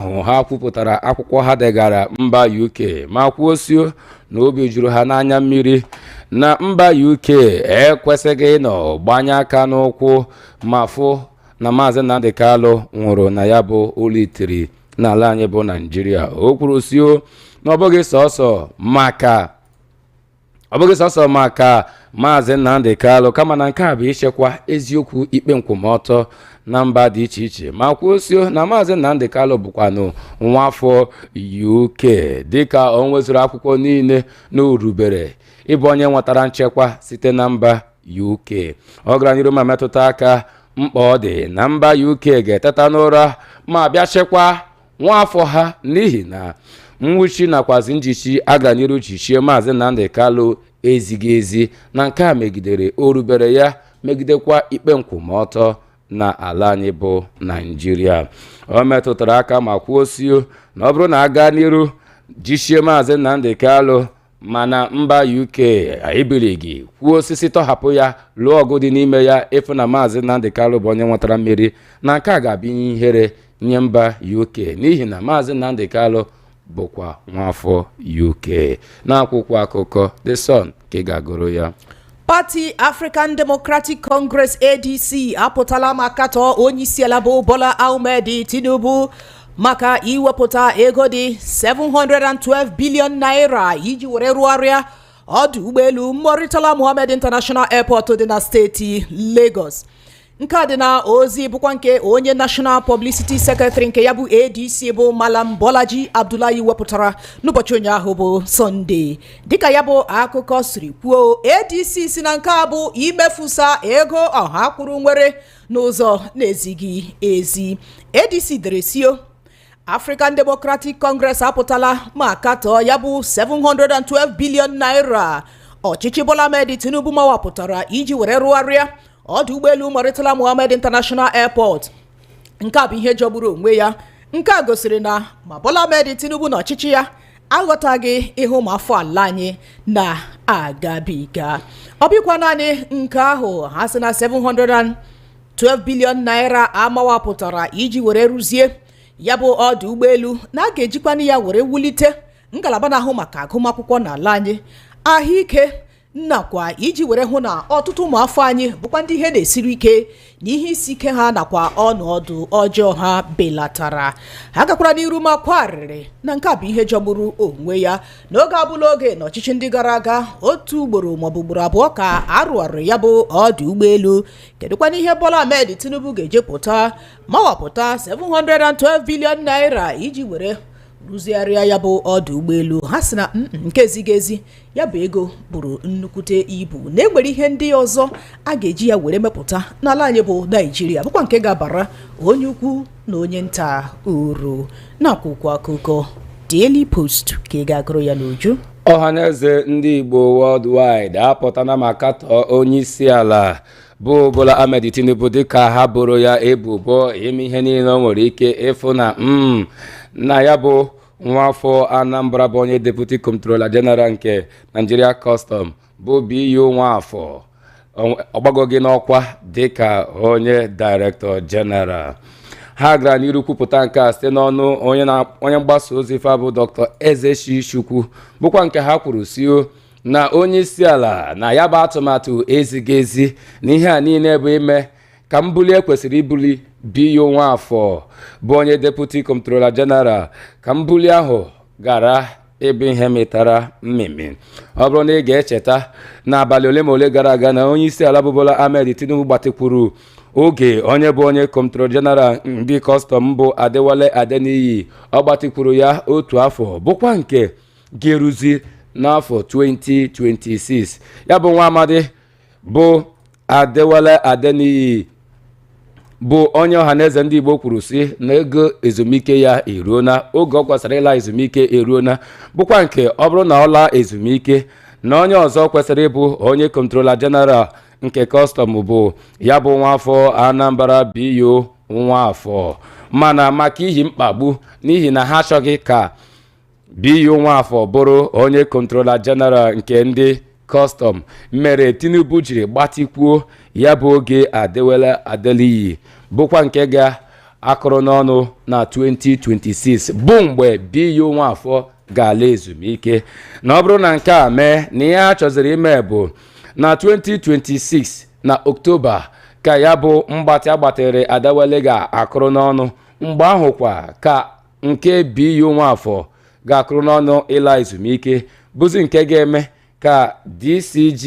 ha kwupụtara akwụkwọ ha degara mba UK ma kwuosio na obi juru ha n'anya mmiri na mba UK ekwesịghị ịnọ gbanye aka n'ụkwụ ma fụ na Maazị Nnamdi Kanu nwụrụ na ya bụ ụlọitiri n'ala anyị bụ Naịjirịa. O kwuru sio na ọ bụghị sọsọ maka Maazị Nnamdi Kanu kama na nke a bụ ichekwa eziokwu ikpe nkwụmọtọ na mba dị iche iche ma kwuosio na Maazị Nnamdi Kanu bụkwanụ nwa afọ UK dịka o nwezuru akwụkwọ niile na urubere ịbụ onye nwetara nchekwa site na mba UK. Ọ gara n'iru ma metụta aka mkpa ọ dị na mba UK ga-eteta n'ụra ma bịa chekwa nwa afọ ha n'ihi na nwụchi nakwazi njichi aga n'iru jichie Maazị Nnamdi Kanu ezighị ezi na nke a megidere orubere ya megidekwa ikpe nkwụmọtọ na ala anyị bụ Naịjirịa. O metụtara aka ma kwuosio na ọ bụrụ na aga n'iru jichie Maazị Nnamdi Kanu mana mba UK ebilighị kwuo osisi tọhapụ ya lụọ ọgụ dị n'ime ya ịfụ na Maazị Nnamdi Kanu bụ onye nwetara mmeri na nke a ga-abịa ihere nye mba UK n'ihi na Maazị Nnamdi Kanu bụkwa nwafọ UK. N'akwụkwọ akụkọ The Sun ka ị ga-agụrụ ya. Party African Democratic Congress ADC apụtala maka tọọ onyeisiala bụ Bola Ahmed Tinubu maka iwepụta ego dị 712 billion naira iji were rụgharịa ọdụ ụgbọelu Murtala Muhammed International Airport dị na steeti Lagos. Nke a dị na ozi bụkwa nke onye National Publicity Secretary nke ya bụ ADC bụ Malam Bolaji Abdullahi wepụtara n'ụbọchị ụnyaahụ bụ Sunday. Dịka ya bụ akụkọ siri kwuo, ADC si na nke a bụ imefusa ego ọha kwuru nwere n'ụzọ na-ezighị ezi. ADC dere sio African Democratic Congress apụtala ma katọọ ya bụ 712 billion naira ọchịchị Bola Ahmed Tinubu mawapụtara iji were rụgharịa ọdụ ụgbọelu Murtala Muhammed International Airport. Nke a bụ ihe jọgburu onwe ya. Nke a gosiri na ma Bola Ahmed Tinubu na ọchịchị ya aghọtaghị ihe ụmụafọ ala anyị na-agabiga. Ọ bụkwa naanị nke ahụ, ha sị na 712 billion naira amawapụtara iji were rụzie ya bụ ọdụ ụgbọelu na a ga-ejikwana ya were wulite ngalaba na-ahụ maka agụmakwụkwọ n'ala anyị, ahụike nakwa iji were hụ na ọtụtụ ụmụafọ anyị bụkwa ndị ihe na-esiri ike na ihe isi ike ha nakwa ọnọdụ ọjọọ ha belatara. Ha gakwara n'iru ma kwarịrị na nke a bụ ihe jọgburu onwe ya n'oge abụla oge n'ọchịchị ndị gara aga otu ugboro maọbụ ugboro abụọ ka arụgharịrị ya bụ ọdụ ụgbọelu. Kedụkwana ihe Bola Ahmed Tinubu ga-ejepụta mawapụta 712 billion naira iji were rụzigharịa ya bụ ọdụ ụgbọelu? Ha sị na nke ezighị ezi ya bụ ego buru nnukwute ibu na enwere ihe ndị ọzọ a ga-eji ya were mepụta n'ala anyị bụ Naịjirịa bụkwa nke ga-abara onye ukwu na onye nta uru. N'akwụkwọ akụkọ Daily Post ka ị ga-agụrụ ya n'uju. Ọhaneze ndị Igbo worldwide apụtana maka tọọ onyeisiala bụ Bola Ahmed Tinubu dịka ha boro ya ebubo ime ihe niile o nwere ike ịfụ na ya bụ nwafọ Anambra bụ onye Deputy Comptroller General nke Nigeria Custom bụ BU Nwafọ ọgbagoghị n'ọkwa dịka onye Director General. Ha gara n'iru kwupụta nke a site n'ọnụ onye mgbasa ozi fa bụ Dr. Ezeshi Chukwu bụkwa nke ha kwuru sio na onyeisiala na ya bụ atụmatụ ezighị ezi na ihe a niile bụ ime ka mbuli ekwesịrị ibuli BU Nwafọ bụ onye Deputy Comptroller General ka mbuli ahụ gara ebe ihe metara mmemme. Ọ bụrụ na ị ga-echeta n'abalị ole ma ole gara aga na onyeisiala bụ Bola Ahmed Tinubu gbatikwuru oge onye bụ onye Comptroller General ndị Custom bụ Adewale Adeniyi, ọ gbatikwuru ya otu afọ bụkwa nke ga-eruzi n'afọ 2026. ya bụ nwa amadi bụ Adewale Adeniyi bụ onye ọhaneze ndị Igbo kwuru si na ego ezumike ya eruona, oge ọ kwesịrị ịla ezumike eruona, bụkwa nke ọ bụrụ na ọ laa ezumike na onye ọzọ kwesịrị ịbụ onye Comptroller General nke Custom bụ ya bụ nwafọ Anambra BU Nwafọ. Mana maka ihi mkpagbu n'ihi na ha achọghị ka BU Nwafọ bụrụ onye Comptroller General nke ndị Custom mere Tinubu jiri gbatikwuo ya bụ oge Adewale Adeniyi bụkwa nke akụrụ n'ọnụ na 2026 bụ mgbe BU Nwafọ ga-ala ezumike. Na ọ bụrụ na nke a mee na ihe a chọziri ime bụ na 2026 na Oktoba ka ya bụ mgbatị agbatịrị Adewale ga-akụrụ n'ọnụ. Mgbe ahụ kwa ka nke BU Nwafọ ga-akụrụ n'ọnụ ịla ezumike, bụzi nke ga-eme ka DCG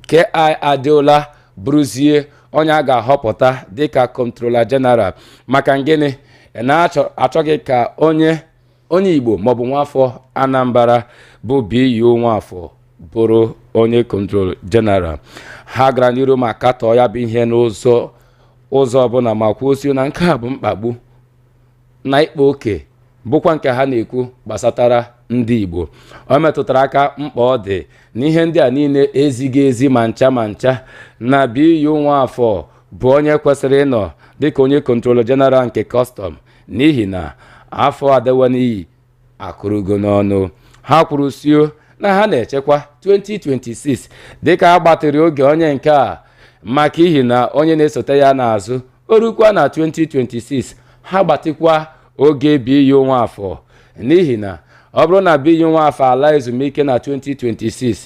K.I. Adeola bụrụzie onye a ga-ahọpụta dịka Comptroller General. Maka gịnị na-achọghị ka onye Igbo maọbụ Nwafọ Anambra bụ BU Nwafọ bụrụ onye Comptroller General. Ha gara n'iru ma katọọ ya bụ ihe n'ụzọ ọbụla ma kwuo na nke a bụ mkpagbu na ịkpa oke bụkwa nke ha na-ekwu gbasatara ndị Igbo. O metụtara aka mkpa ọ dị na ihe ndị a niile ezighị ezi ma ncha na BU Nwafọ bụ onye kwesịrị ịnọ dịka onye Comptroller General nke Custom n'ihi na afọ Adewale akụrụgo n'ọnụ. Ha kwuru na ha na-echekwa 2026 dịka agbatịrị oge onye nke a maka ihi na onye na-esote ya n'azụ orukwa na 2026 ha gbatịkwa oge BU Nwafọ n'ihi na ọ bụrụ na BU Nwafọ ala ezumike na 2026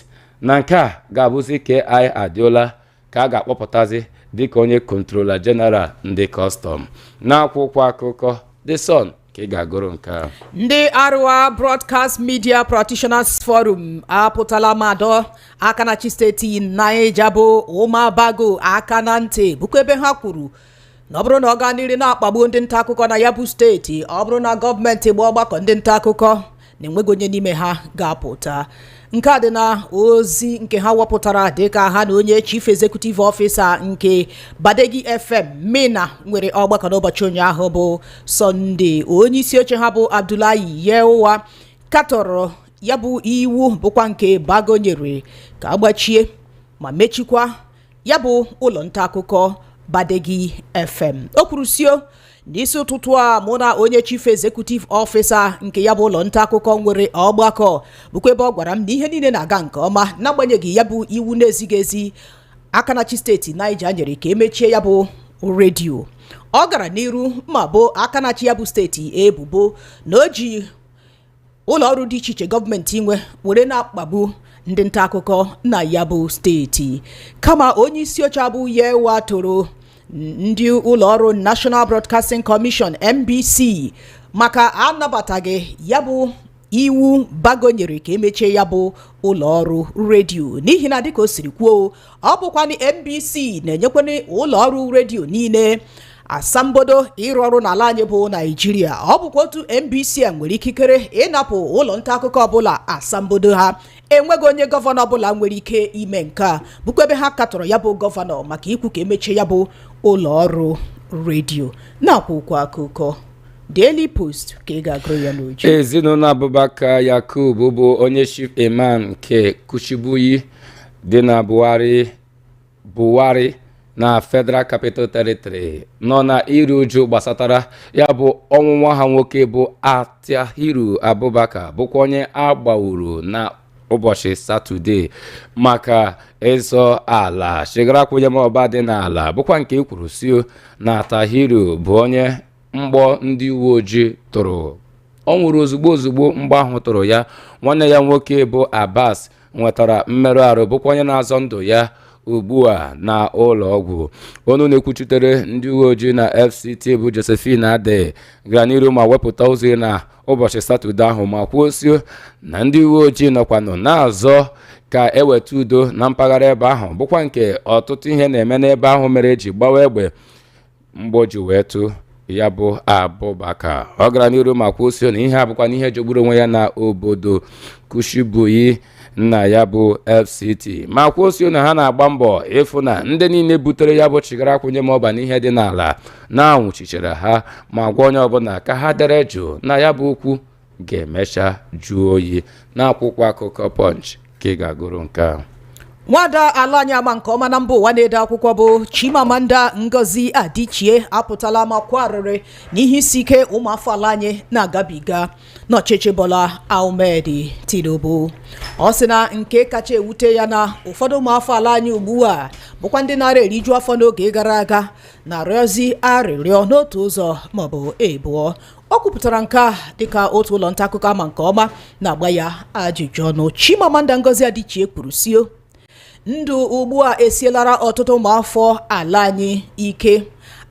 na nke a ga-abụzi K.I. Adeola ka a ga-akpọpụtazi dịka onye Comptroller General ndị Custom. N'akwụkwọ akụkọ The Sun ka ị ga-agụrụ nke a. Ndị Arua Broadcast Media Practitioners Forum apụtala mmadụ aka na chi steeti Naija bụ Umabago aka na ntị bụkwa ebe ha kwuru na ọ bụrụ na ọ gaa n'ihu na-akpagbu ndị nta akụkọ na ya bụ steeti, ọ bụrụ na gọọmenti gbaa ọgbakọ ndị nta akụkọ na enweghị onye n'ime ha ga-apụta. Nke a dị na ozi nke ha wepụtara dịka ha na onye Chief Executive Officer nke Badegi FM Mina nwere ọgbakọ n'ụbọchị ụnyaahụ bụ Sọnde. Onye isi oche ha bụ Abdullahi Yewa katọrọ ya bụ iwu bụkwa nke Bago nyere ka agbachie ma mechikwa ya bụ ụlọ nta akụkọ Badegi FM. O kwuru n'isi ụtụtụ a mụ na onye Chief Executive Officer nke ya bụ ụlọ nta akụkọ nwere ọgbakọ bụkwa ebe ọ gwara m na ihe niile na-aga nke ọma n'agbanyeghị ya bụ iwu na-ezighị ezi aka na chi steeti Naija nyere ka emechie ya bụ redio. Ọ gara n'iru ma bụ aka na chi ya bụ steeti ebubo na o ji ụlọ ọrụ dị iche iche gọọmenti nwe were na-akpagbu ndị nta akụkọ na ya bụ steeti. Kama onye isi oche abụ Yewa toro ndị ụlọ ọrụ National Broadcasting Commission NBC maka anabataghị ya bụ iwu Bago nyere ka emechie ya bụ ụlọ ọrụ redio, n'ihi na dịka o siri kwuo ọ bụkwa na NBC na-enyekwana ụlọ ọrụ redio niile asambodo ịrụ ọrụ n'ala anyị bụ Naijiria. Ọ bụkwa otu NBC a nwere ikikere ịnapụ ụlọ nta akụkọ ọbụla asambodo ha. Enweghị onye gọvanọ ọbụla nwere ike ime nke a, bụkwa ebe ha katọrọ ya bụ gọvanọ maka ikwu ka emechie ya bụ ụlọ ọrụ redio. Na-akwụkwọ akụkọ Daily Post ka ị ga-agụrụ ya n'uju. Ezinụlọ Abubakar Yakub bụ onye Chief Imam nke Kushibuyi dị na Buwari na Federal Capital Territory nọ na iru uju gbasatara ya bụ ọnwụnwa ha nwoke bụ Atahiru Abubakar bụkwa onye agbawuru na ụbọchị Satọde maka ịzọ ala chigarakwunye maọba dị n'ala, bụkwa nke ekwuru na Atahiru bụ onye mgbọ ndị uwe ojii tụrụ. Ọ nwụrụ ozugbo mgbọ ahụ tụrụ ya. Nwanne ya nwoke bụ Abbas nwetara mmerụ ahụ, bụkwa onye na-azọ ndụ ya ugbu a na ụlọ ọgwụ. Onu na-ekwuchitere ndị uwe ojii na FCT bụ Josephine Ade gara n'iru ma wepụta ozi na ụbọchị Satọde ahụ ma kwuo na ndị uwe ojii nọkwanụ na-azọ ka eweta udo na mpaghara ebe ahụ, bụkwa nke ọtụtụ ihe na-eme n'ebe ahụ mere eji gbawa egbe mgboji wee tụ ya bụ Abubakar. Ọ gara n'iru ma kwuo na ihe abụkwa n'ihe jogburu onwe ya na obodo Kushibuyi nna ya bụ FCT ma kwuo na ha na-agba mbọ ịfụ na ndị niile butere ya bụ chigarakwunye maọba n'ihe dị n'ala na-anwụchichara ha ma gwa onye ọbụla ka ha dere jụụ na ya bụ okwu ga-emecha jụọ oyi. Na akwụkwọ akụkọ Punch ka ị ga-agụrụ nke a. nwada ala anyị ama nke ọma na mba ụwa na-ede akwụkwọ bụ Chimamanda Ngozi Adichie apụtala ma kwarịrị n'ihe isi ike ụmụafọ ala anyị na-agabiga n'ọchịchị Bola Ahmed Tinubu. Ọ sị na nke kacha ewute ya na ụfọdụ ụmụafọ ala anyị ugbu a bụkwa ndị nara eriju afọ n'oge gara aga na-arịọzi arịrịọ n'otu ụzọ maọbụ ebụọ. Ọ kwupụtara nke a dịka otu ụlọ nta akụkọ ama nke ọma na-agba ya ajụjụ ọnụ. Chimamanda Ngozi Adichie kwuru sio ndụ ugbu a esielara ọtụtụ ụmụafọ ala anyị ike.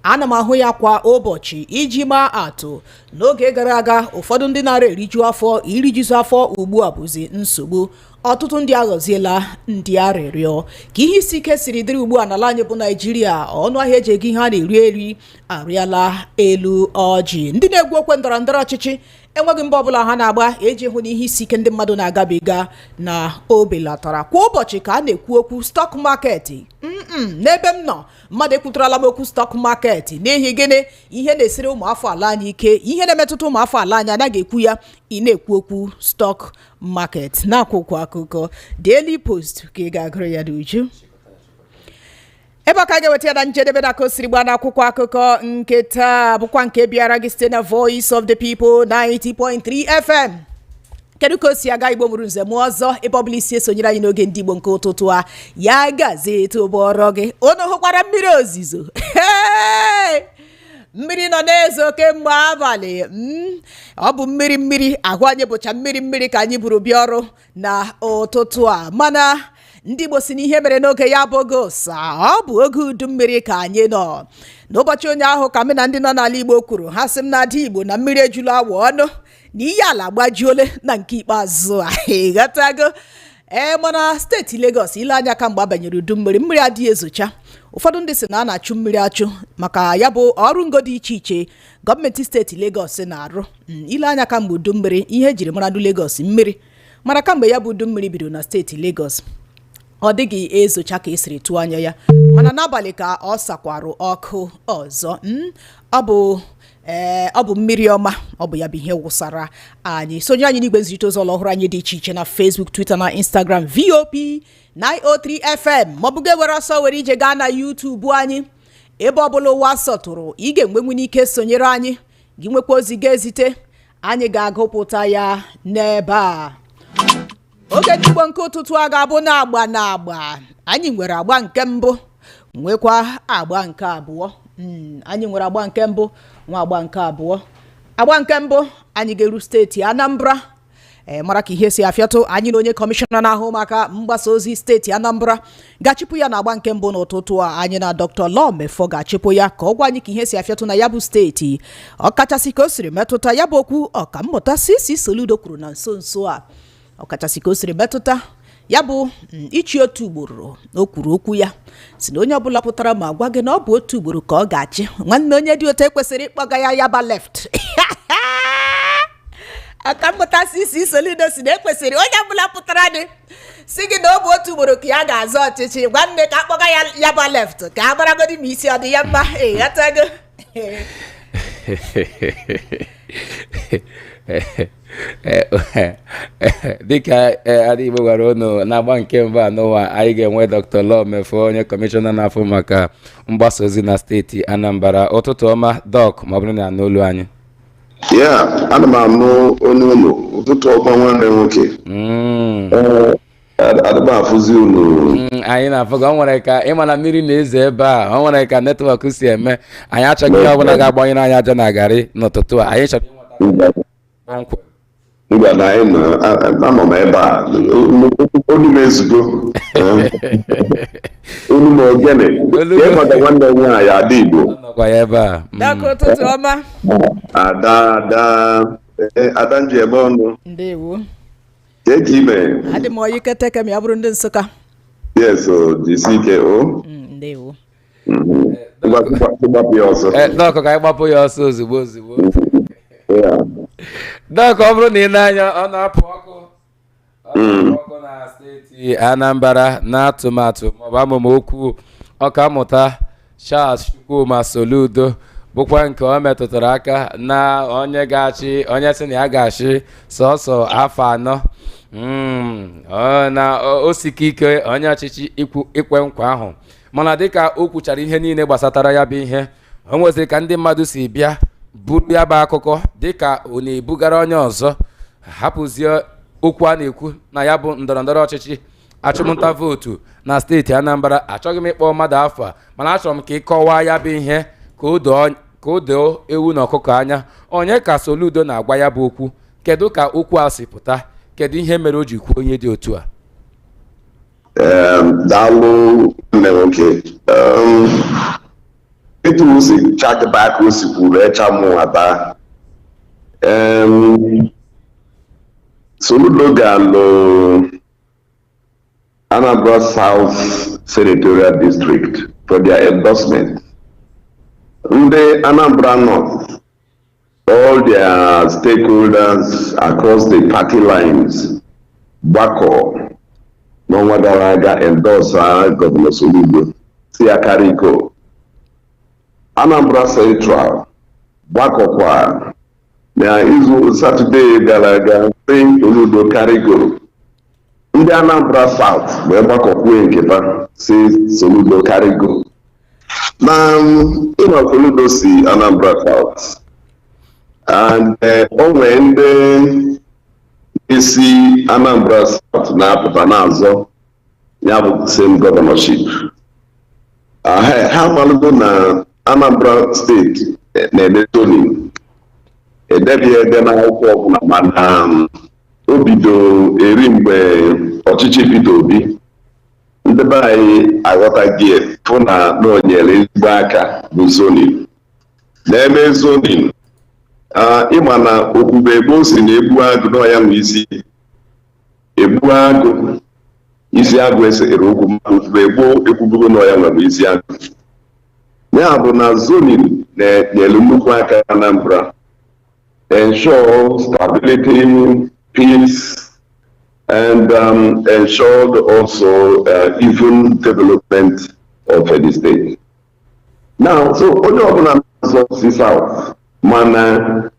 Ana m ahụ ya kwa ụbọchị iji maa atụ n'oge gara aga ụfọdụ ndị nara eriju afọ irijuzu afọ ugbu a bụzi nsogbu. Ọtụtụ ndị aghọziela ndị arịrịọ ka ihe isi ike siri dịrị ugbu a n'ala anyị bụ Naịjirịa. Ọnụ ahịa eji ego ihe a na-eri eri arịala elu ọjị. Ndị na-egwu okwe ndọrọ ndọrọ ọchịchị enweghị mba ọbụla ha na-agba eji hụ na ihe isi ike ndị mmadụ na-agabiga na o belatara. Kwa ụbọchị ka a na-ekwu okwu stock market. N'ebe m nọ mmadụ ekwutarala m okwu stock market n'ihi gịnị? Ihe na-esiri ụmụafọ ala anyị ike, ihe na-emetụta ụmụafọ ala anyị anaghị ekwu ya, ị na-ekwu okwu stock market n'akwụkwọ akụkọ Daily Post ka ị ga-agụrụ ya n'uju. Ebe aka ga-eweta ya na njedebe na kosiri gba n'akwụkwọ akụkọ nke taa bụkwa nke bịara gị site na Voice of the People 90.3 FM. Kedu ka o si aga Igbo mụrụ nze m ọzọ ebe ọbụla isi esonyere anyị n'oge ndị Igbo nke ụtụtụ a ya gazi etobọrọ gị unu hụkwara mmiri ozizo. Mmiri nọ na-ezo kemgbe abalị. Ọ bụ mmiri ahụ anyị bụcha mmiri ka anyị buru bịa ọrụ na ụtụtụ a, mana ndị Igbo si n'ihe mere n'oge ya bụ oge ụsa, ọ bụ oge udu mmiri ka anyị nọ. N'ụbọchị onye ahụ ka m na ndị nọ n'ala Igbo kwuru ha sị m na adị Igbo na mmiri ejula awa ọnụ na ihe ala gbajuole na nke ikpeazụ a ịghọtago. Mana steeti Lagos ile anya ka mgbe abanyere udu mmiri adịghị ezocha. Ụfọdụ ndị si na a na-achụ mmiri achụ maka ya bụ ọrụ ngo dị iche iche gọọmenti steeti Lagos na-arụ. Ile anya ka mgbe udu mmiri ihe ejiri mara du Lagos mmiri, mara kamgbe ya bụ udu mmiri bido na steeti Lagos ọ dịghị ezocha ka esiri tụọ anya ya, mana n'abalị ka ọ sakwarụ ọkụ ọzọ. Ọ bụ mmiri ọma, ọ bụ ya bụ ihe wụsara anyị. Sonye anyị n'igwe nzirịta ozi ọhụrụ anyị dị iche iche na Facebook, Twitter na Instagram VOP 903 FM maọbụ ga were ọsọ were ije gaa na YouTube anyị. Ebe ọbụla ụwa sọtụrụ ị ga-enwenwu n'ike sonyere anyị, gị nwekwa ozi ga-ezite, anyị ga-agụpụta ya n'ebe a. Oge ndị Igbo nke ụtụtụ a ga-abụ na agba. Anyị nwere agba nke mbụ nwekwa agba nke abụọ. Anyị nwere agba nke mbụ nwa agba nke abụọ. Agba nke mbụ anyị ga-eru steeti Anambra. Mara ka ihe si afịatụ anyị na onye kọmishọna na-ahụ maka mgbasa ozi steeti Anambra ga-achịpụ ya na agba nke mbụ n'ụtụtụ a. Anyị na Dr. Lawmefo ga-achịpụ ya ka ọ gwa anyị ka ihe si afịatụ na ya bụ steeti, ọkachasị ka o siri metụta ya bụ okwu ọkammụta CC Soludo kwuru na nso a. Ọkachasị ka o siri metụta ya bụ ichi otu ugboro o kwuru okwu ya si na onye ọbụla pụtara ma gwa gị na ọ bụ otu ugboro ka ọ ga-achị, nwanne onye dị otu ekwesịrị ịkpọga ya yaba left. Ọkammụta CC Soludo si na ekwesịrị onye ọbụla pụtara dị si gị na ọ bụ otu ugboro ka ya ga-azọ ọchịchị, nwanne ka akpọga ya yaba left ka a maragodi ma isi ọ dị ya mma. Ịghọtago? Dịka adị Igbo gwara unu na-agba nke mbụ n'ụwa anyị ga-enwe Dr. Lawmefo onye kọmishọna na-afụ maka mgbasa ozi na steeti Anambra. Ụtụtụ ọma Doc, ma ọ bụrụ na n'olu anyị. Ana m anụ onye ụlọ ụtụtụ ọma nwanne nwoke. Adịba afụzi unu. Anyị na-afụga, ọ nwere ka ịma na mmiri na-ezo ebe a, ọ nwere ka netwọk si eme. Anyị achọghị ihe ọbụla ga-agbanye anyị aja na garị n'ụtụtụ a. Anyị chọrọ ngwa na anyị nọ m ebe a olu m ezugbo olu m ogene ịmada nwanne nwaanyị Ada Igbo Ada nji ebe ọnụ. Ndewo. Kedu ime? Adị m oyi keteke m ya bụrụ ndị Nsụka. Yes, jisi ike o. Ndewo. Gbapụ ya ọsọ. Dọkụ ka anyị gbapụ ya ọsọ ozugbo. Dọkụ ọ bụrụ na ị na-anya ọ na-apụ ọkụ na steeti Anambra na atụmatụ maọbụ amụma okwu ọkammụta Charles Chukwuma Soludo bụkwa nke o metụtara aka na onye si na ya ga-achị sọsọ afọ 4 na o sike ike onye ọchịchị ikwe nkwa ahụ, mana dịka o kwuchara ihe niile gbasatara ya bụ ihe, o nweziri ka ndị mmadụ si bịa buru ya bụ akụkọ dịka ọ na-ebugara onye ọzọ, hapụzie okwu a na-ekwu na ya bụ ndọrọndọrọ ọchịchị achụmnta vootu na steeti Anambra. Achọghị m ịkpọ mmadụ afọ, mana achọrọ m ka ị kọwaa ya bụ ihe ka o doo ewu na ọkụkọ anya. Onye ka Soludo na-agwa ya bụ okwu? Kedu ka okwu a si pụta? Kedu ihe mere o ji kwuo onye dị otu a? Daalụ nne nwoke. Etu o si chakịba ka o si kwuru echa mụ ata. Soludo ga-alụ Anambra South Senatorial District for their endorsement. Ndị Anambra North, all their stakeholders across the party lines, gbakọ n'ọnwa gara aga endorse Gọvanọ Soludo si ya kariko. Anambra Central gbakọkwa na izu Satọde gara aga si Soludo kariko. Ndị Anambra South wee gbakọkwuo nketa si Soludo kariko. Na ịma Soludo si Anambra South, and o nwee ndị isi Anambra South na-apụta n'azọ ya bụ same governorship. Ha malụgo na Anambra steeti na-ede zoning, edeghị ede n'akwụkwọ ọbụla, mana o bido eri mgbe ọchịchị Peter Obi, ndị be anyị aghọtaghị fụ na o nyere ezigbo aka bụ zoning. Na-eme zoning, ịma na okwube ebe o si na egbu agụ n'ọya nwe isi egbu agụ, isi agụ esere okwu, ma okwube gboo ekwubugo n'ọya nwe isi agụ. Ya bụ na zoning na-nyere nnukwu aka Anambra, ensure stability, peace, and ensured also even development of the state. Now, so onye ọbụla na-azọ si South, mana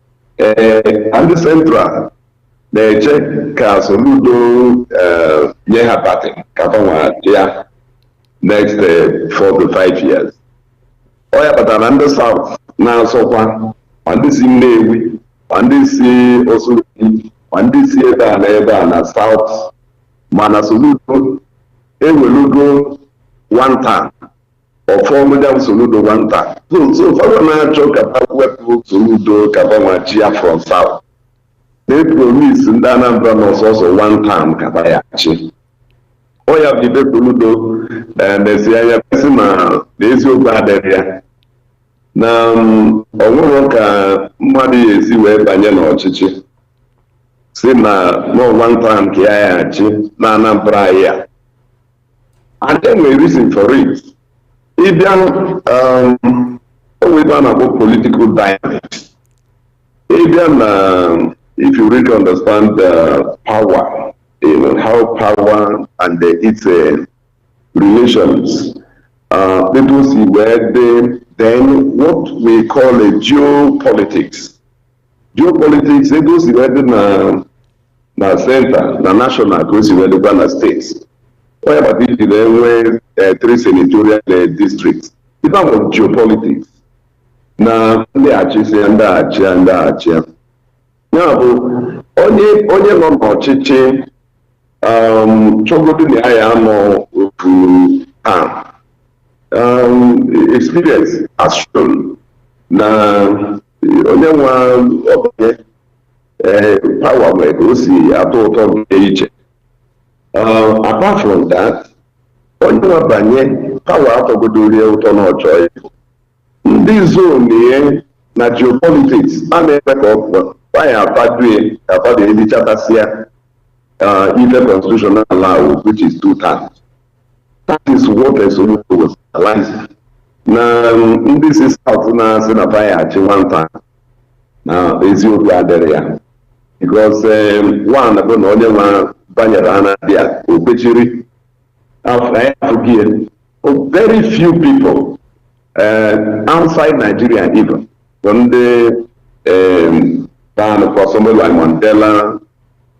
ndị Central na-eche ka Soludo nye ha pati ka fanwa ya next 4 to 5 years. Ọ ya kpatara ndị South na-asọkwa ma ndị si Nnewi, ma ndị si Osuruki, ma ndị si ebe a na South, mana Soludo ewelugo one time ọfọmụja Soludo one time. So ụfọdụ na-achọ ka wepụ Soludo ka gbanwachi ya from South. They promise ndị Anambra n'ọsọsọ one time ka ya chi. Ọ ya bụ ibe Soludo na-esi anya pesi na eziokwu adịrị ya, na ọnwụrụ ka mmadụ ya esi wee banye n'ọchịchị si na one time ka ya chi na Anambra ya. And then we reason for it. Always about political dynamics. If you really understand power, how power and its relations, people see where then what we call a geopolitics. Geopolitics, they go see where na center, na national, go see where na states. Why about it? There 3 senatorial districts. It's about geopolitics. Now, they actually say and that. Now, onye nọ n'ọchịchị chọgodu na ya nọ otu experience has shown na onye nwa ọbanye power nwere ka o si atọ ụtọ dị iche. Apart from that, onye nabanye power atọgodorie ụtọ n'ọchọ ịbụ ndị zone na geopolitics a na-eme ka ọkpụkpọ why apado elichatasịa ife constitutional law, which is 2 terms. That is what a solution was realizing. Na ndị si South na-asị na fire 1 term na eziokwu adịrị ya, because one bụ na onye nwa banyere Anambra okpechiri afọ very few people outside Nigeria even. When they ban for somebody like Mandela,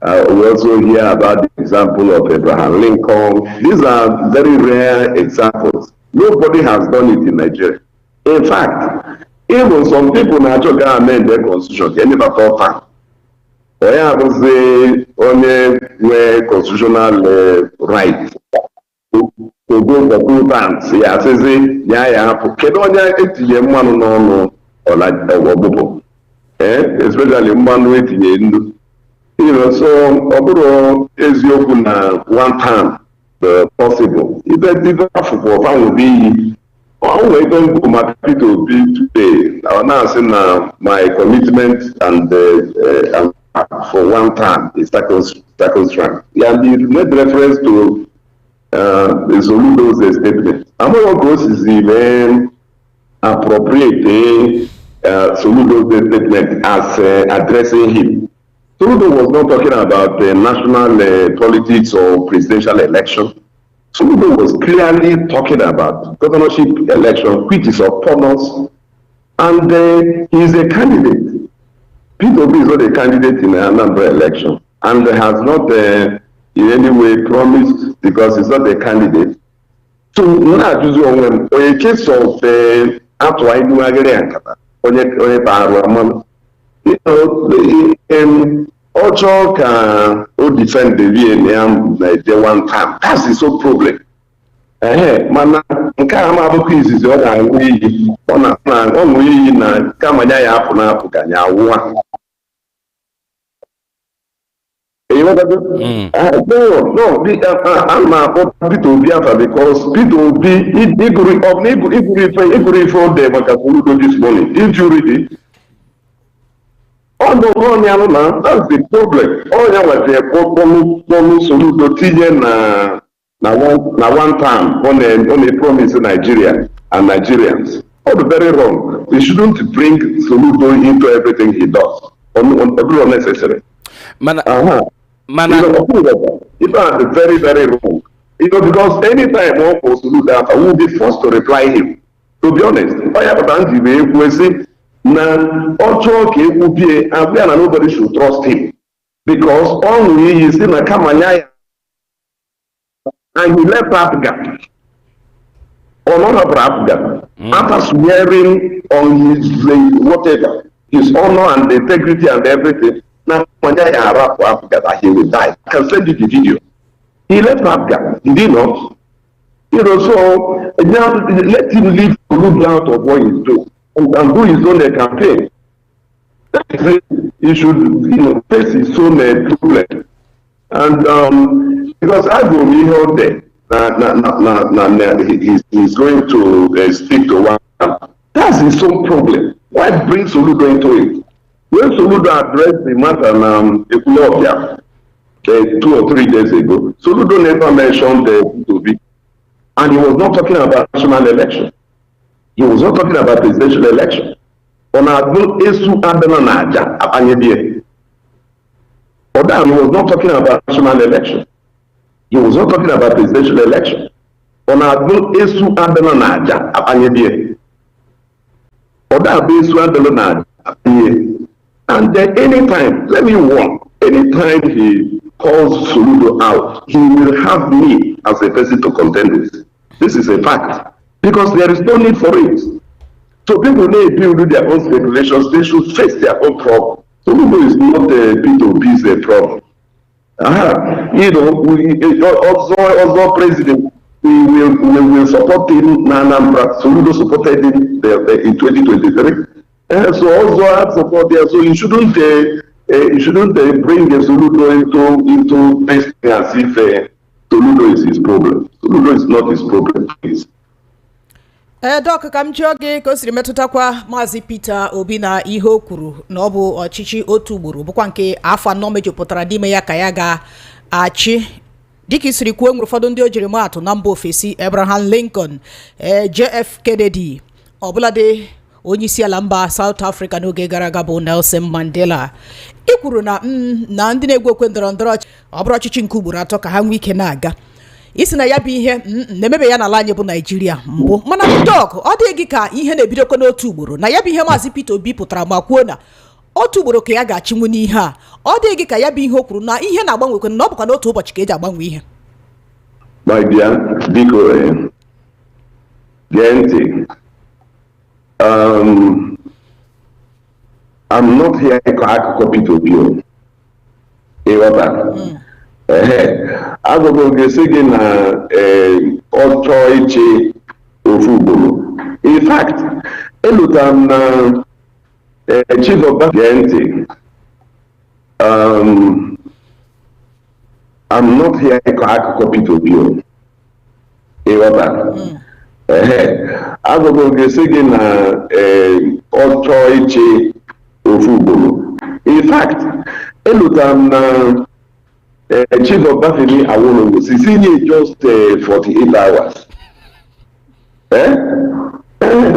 we also hear about the example of Abraham Lincoln. These are very rare examples. Nobody has done it in Nigeria. In fact, even some people now just amend their constitution. They never thought that. I would say only constitutional right to go for 2 times. Yeah, say yeah. Kedu onye etinye mmanụ n'ọnụ ọgbụgbụ, especially mmanụ etinye ndu. So oburu eziokwu na 1 time possible. Even Africa will be always going to my people today. Now saying my commitment and for 1 time is circumscribed. Yeah, and you made reference to the Soludo's statement. Among those is even appropriate Soludo's statement as addressing him. Soludo was not talking about national politics or presidential election. Soludo was clearly talking about governorship election, which is upon us, and he is a candidate. P2B is not a candidate in the Nnamdi election, and has not in any way promised because he's not a candidate. So, now, in a case of also can defend the VNM the 1 time. That's the sole problem. Mana nke a ma abụkwa izizi ọ ga-anwụ iyi ọ nwụ iyi na kama ya apụ na apụ ka ya awụwa. No, I'm not P2B after because P2B iguri for them this morning. Did you read it? Oh no, that's the problem. Oh yeah, was the Soludo tinye na 1 time on a promise in Nigeria and Nigerians. Oh, very wrong. We shouldn't bring Soludo into everything he does. Every unnecessary. It are very, very wrong. Because anytime one goes to do that, I will be forced to reply him. To be honest, if I have a bank, we say, nobody should trust him. Because only he is in a Kamanyaya and he left Africa. Or not of Africa. After swearing on his whatever, his honor and integrity and everything. Now, Africa that he will die. I can send you the video. He left Africa. He did not. So now let him live to look out of what he's doing and do his own campaign. He should face his own problem. And because I will be held there, he's going to stick to one. That's his own problem. Why bring Soludo into it? When Soludo addressed the matter in 2 or 3 days ago, Soludo never mentioned the P2B. And he was not talking about national election. He was not talking about presidential election. He was not talking about national election. He was not talking about presidential election. And then anytime, let me warn, anytime he calls Soludo out, he will have me as a person to contend with. This is a fact. Because there is no need for it. So people need to do their own speculations, they should face their own problem. Soludo is not a P2B's problem. Also president, we will support him. Nnamdi Soludo supported him in 2023. So also have support there. So you shouldn't bring a Soludo into this as if Soludo is his problem. Soludo is not his problem, please. Dọk ka m jụọ gị ka o siri metụtakwa Maazị Peter Obi na ihe o kwuru na ọ bụ ọchịchị otu ugboro bụkwa nke afọ 4 mejupụtara n'ime ya ka ya ga-achị dịka isiri kwuo nwere ụfọdụ ndị o jiri maatụ na mba ofesi Abraham Lincoln, JF Kennedy, ọbụladị onye isi ala mba South Africa n'oge gara aga bụ Nelson Mandela. I kwuru na ndị na-egwu okwe ndọrọndọrọ ọ bụrụ ọchịchị nke ugboro 3 ka ha nwee ike na-aga. isi na ya bụ ihe na-emebe ya n'ala anyị bụ Naijiria mbụ mana dog ọ dịghị ka ihe na-ebidokwa n'otu ugboro na ya bụ ihe Maazị Peter Obi pụtara ma kwuo na otu ugboro ka ya ga-achịnwu n'ihe a ọ dịghị ka ya bụ ihe o kwuru na ihe na-agbanwekwa na ọ bụkwa n'otu ụbọchị ka eji agbanwe ihe. My dear, biko gee ntị. I'm not here to akụkọ Peter Obi. Ịghọta? Agụgụ ga-esi gị na ọ chọọ iche ofu ugboro. In fact, elutara m na Chief of gee ntị. I'm not here to akụkọ Peter Obi. Ịghọta? Agụgụ ga-esi gị na ọ chọọ iche ofu ugboro. In fact, elutara m na Chief of Bafemi Awolowo since just 48 hours.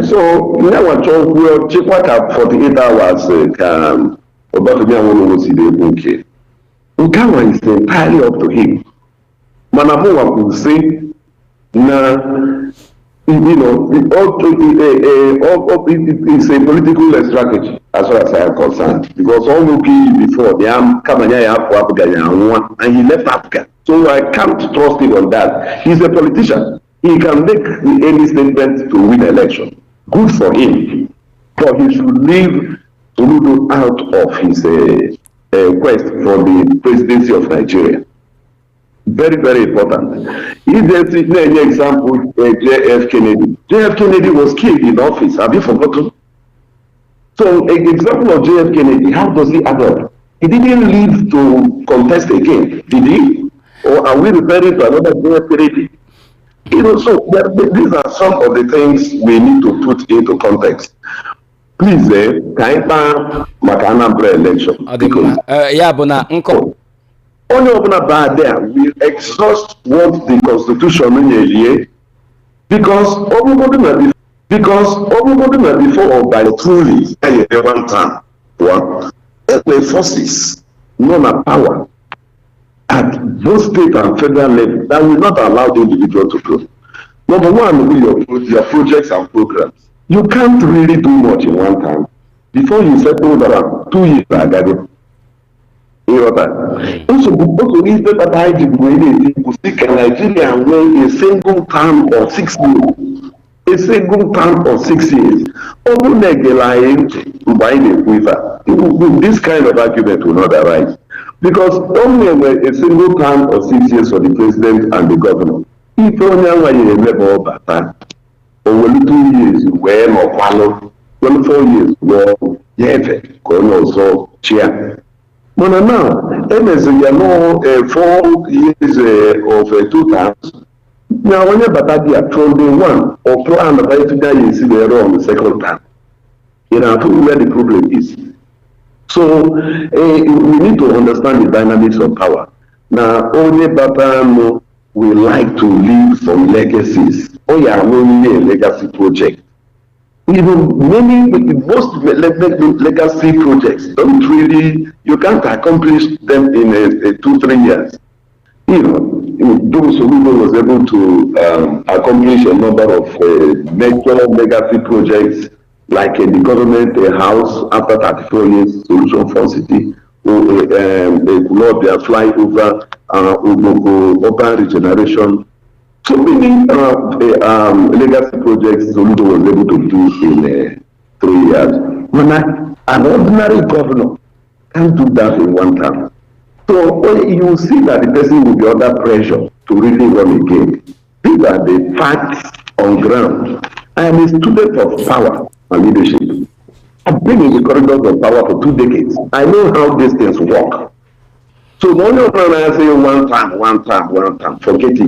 So now I talk chekwa ka 48 hours ka Bafemi Awolowo si dey okay. Nke is entirely up to him. Mana mo wa ku say na it's a political strategy as far as I am concerned. Because all the before they are Africa and he left Africa. So I can't trust him on that. He's a politician. He can make any statement to win election. Good for him. But he should leave Soludo out of his quest for the presidency of Nigeria. Very, very important. If there's an example, J.F. Kennedy. J.F. Kennedy was killed in office. Have you forgotten? So, an example of J.F. Kennedy, how does he add up? He didn't live to contest again, did he? Or are we referring to another J.F. Kennedy? So these are some of the things we need to put into context. Please, Kaipa Nnamdi election. Yeah, but now, only open about there will exhaust what the constitution means because everybody may before or by truly one time the forces non power at both state and federal level that will not allow the individual to grow. Number one, with your projects and programs, you can't really do much in one time. Before you settle around 2 years ago. Also, is that I did to seek Nigeria win a single term of 6 years. A single term of 6 years. This kind of argument will not arise. Because only a single term of 6 years for the president and the governor. If only you never better, or 2 years where no follow, 4 years where you also chair. But now, MS, you know, 4 years of 2 terms. Now, when you're from day one, or plan the right to die, you see the error on the second term. You know, where the problem is. So, we need to understand the dynamics of power. Now, only Batano will like to leave some legacies. Oh, yeah, only a legacy project. Even most legacy projects don't really, you can't accomplish them in 2-3 years. You know, those who was able to accomplish a number of major legacy projects, like the government house after 34 years, solution for city, their flyover, urban regeneration. So many legacy projects Soludo was able to do in 3 years. When an ordinary governor can't do that in 1 term. So you will see that the person will be under pressure to really run again. These are the facts on ground. I am a student of power and leadership. I've been in the corridors of power for 2 decades. I know how these things work. So when you say one time, forget it.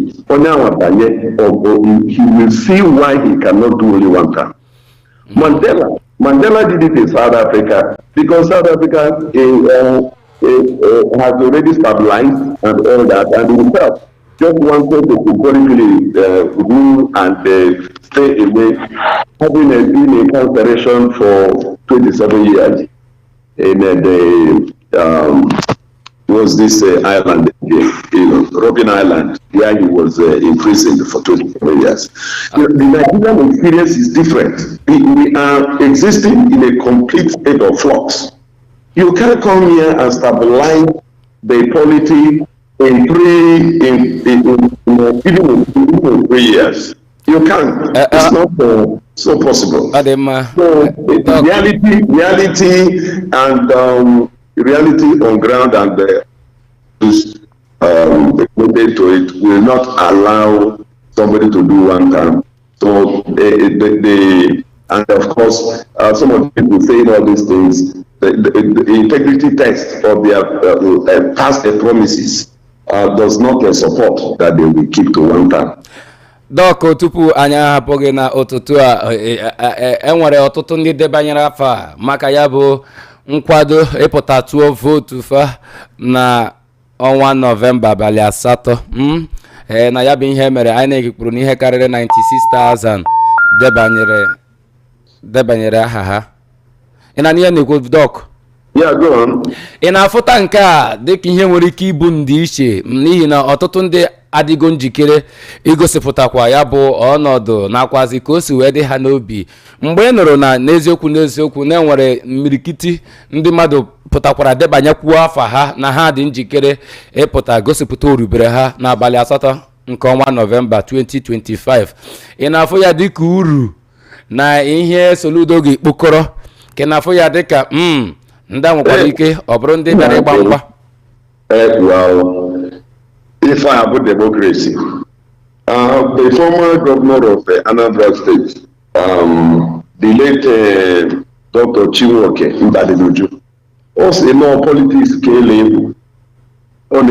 He will see why he cannot do only 1 time. Mandela did it in South Africa because South Africa has already stabilized and all that, and himself just wanted to politically rule and stay away, having been a consideration for 27 years in was this island again, Robben Island, where he was imprisoned for 24 years. The Nigerian experience is different. We are existing in a complete state of flux. You can't come here and stabilize the polity in even in 3 years. You can't. It's not so possible. So reality on ground and the to it will not allow somebody to do one term. So and of course some of the people saying all these things, the integrity test of their past promises does not support that they will keep to one term. Dọkụ tupu anyị ahapụghị na ụtụtụ a enwere ọtụtụ ndị debanyere afa maka ya bụ nkwado ịpụta tụọ vootu fa na ọnwa Nọvemba abalị 8 na ya bụ ihe mere anyị kwuru na ihe karịrị 96,000 debanyere aha ha. Ị na ihe na-ekwu Dọkụ? Yeah, go on. Ị na-afụta nke a dịka ihe nwere ike ịbụ ndị iche n'ihi na ọtụtụ ndị adịgo njikere igosipụtakwa ya bụ ọnọdụ nakwazi ka o si wee dị ha n'obi mgbe ị nụrụ na n'eziokwu na-enwere mmirikiti ndị mmadụ pụtakwara debanyekwuo afa ha na ha dị njikere ịpụta gosipụta orubere ha n'abalị 8 nke ọnwa Nọvemba 2025. Ị na-afụ ya dịka uru na ihe Soludo gị kpokọrọ ka ị na-afụ ya dịka ndị nwekwara ike ọ bụrụ ndị bịara ịgba mgba? If I have democracy, the former governor of Anambra State, the late Dr. Chinwoke Mbadinuju, also no politics came on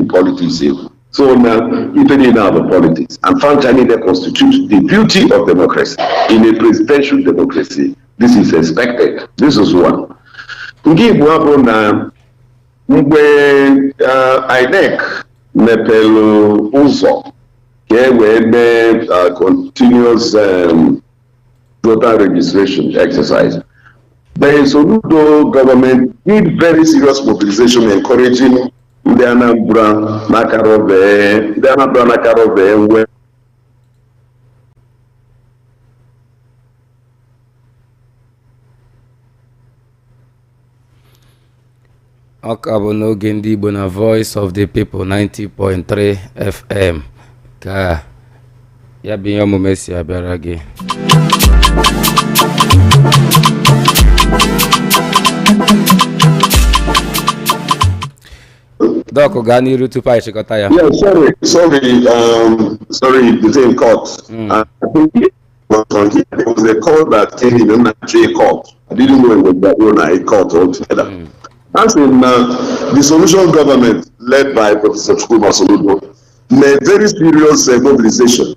politics. So now, even in other politics, and functioning they constitute the beauty of democracy. In a presidential democracy, this is expected. This is one. Give one now. Mgbe INEC mepelu ụzọ ka e wee mee continuous voter registration exercise, the Soludo government did very serious mobilization encouraging ndị Anambra Nakarove wee Ọka bụ n'oge ndị Igbo na Voice of the People 90.3 FM ka ya bụ ihe omume si abịara gị. Dọkụ gaa n'iru tupu anyị chịkọta ya. Yeah, sorry, the same court. I think it was a court that came in Nnamdi court. I didn't know it was that one a court altogether. As in the solution government led by Professor Chukwuma Soludo made very serious mobilization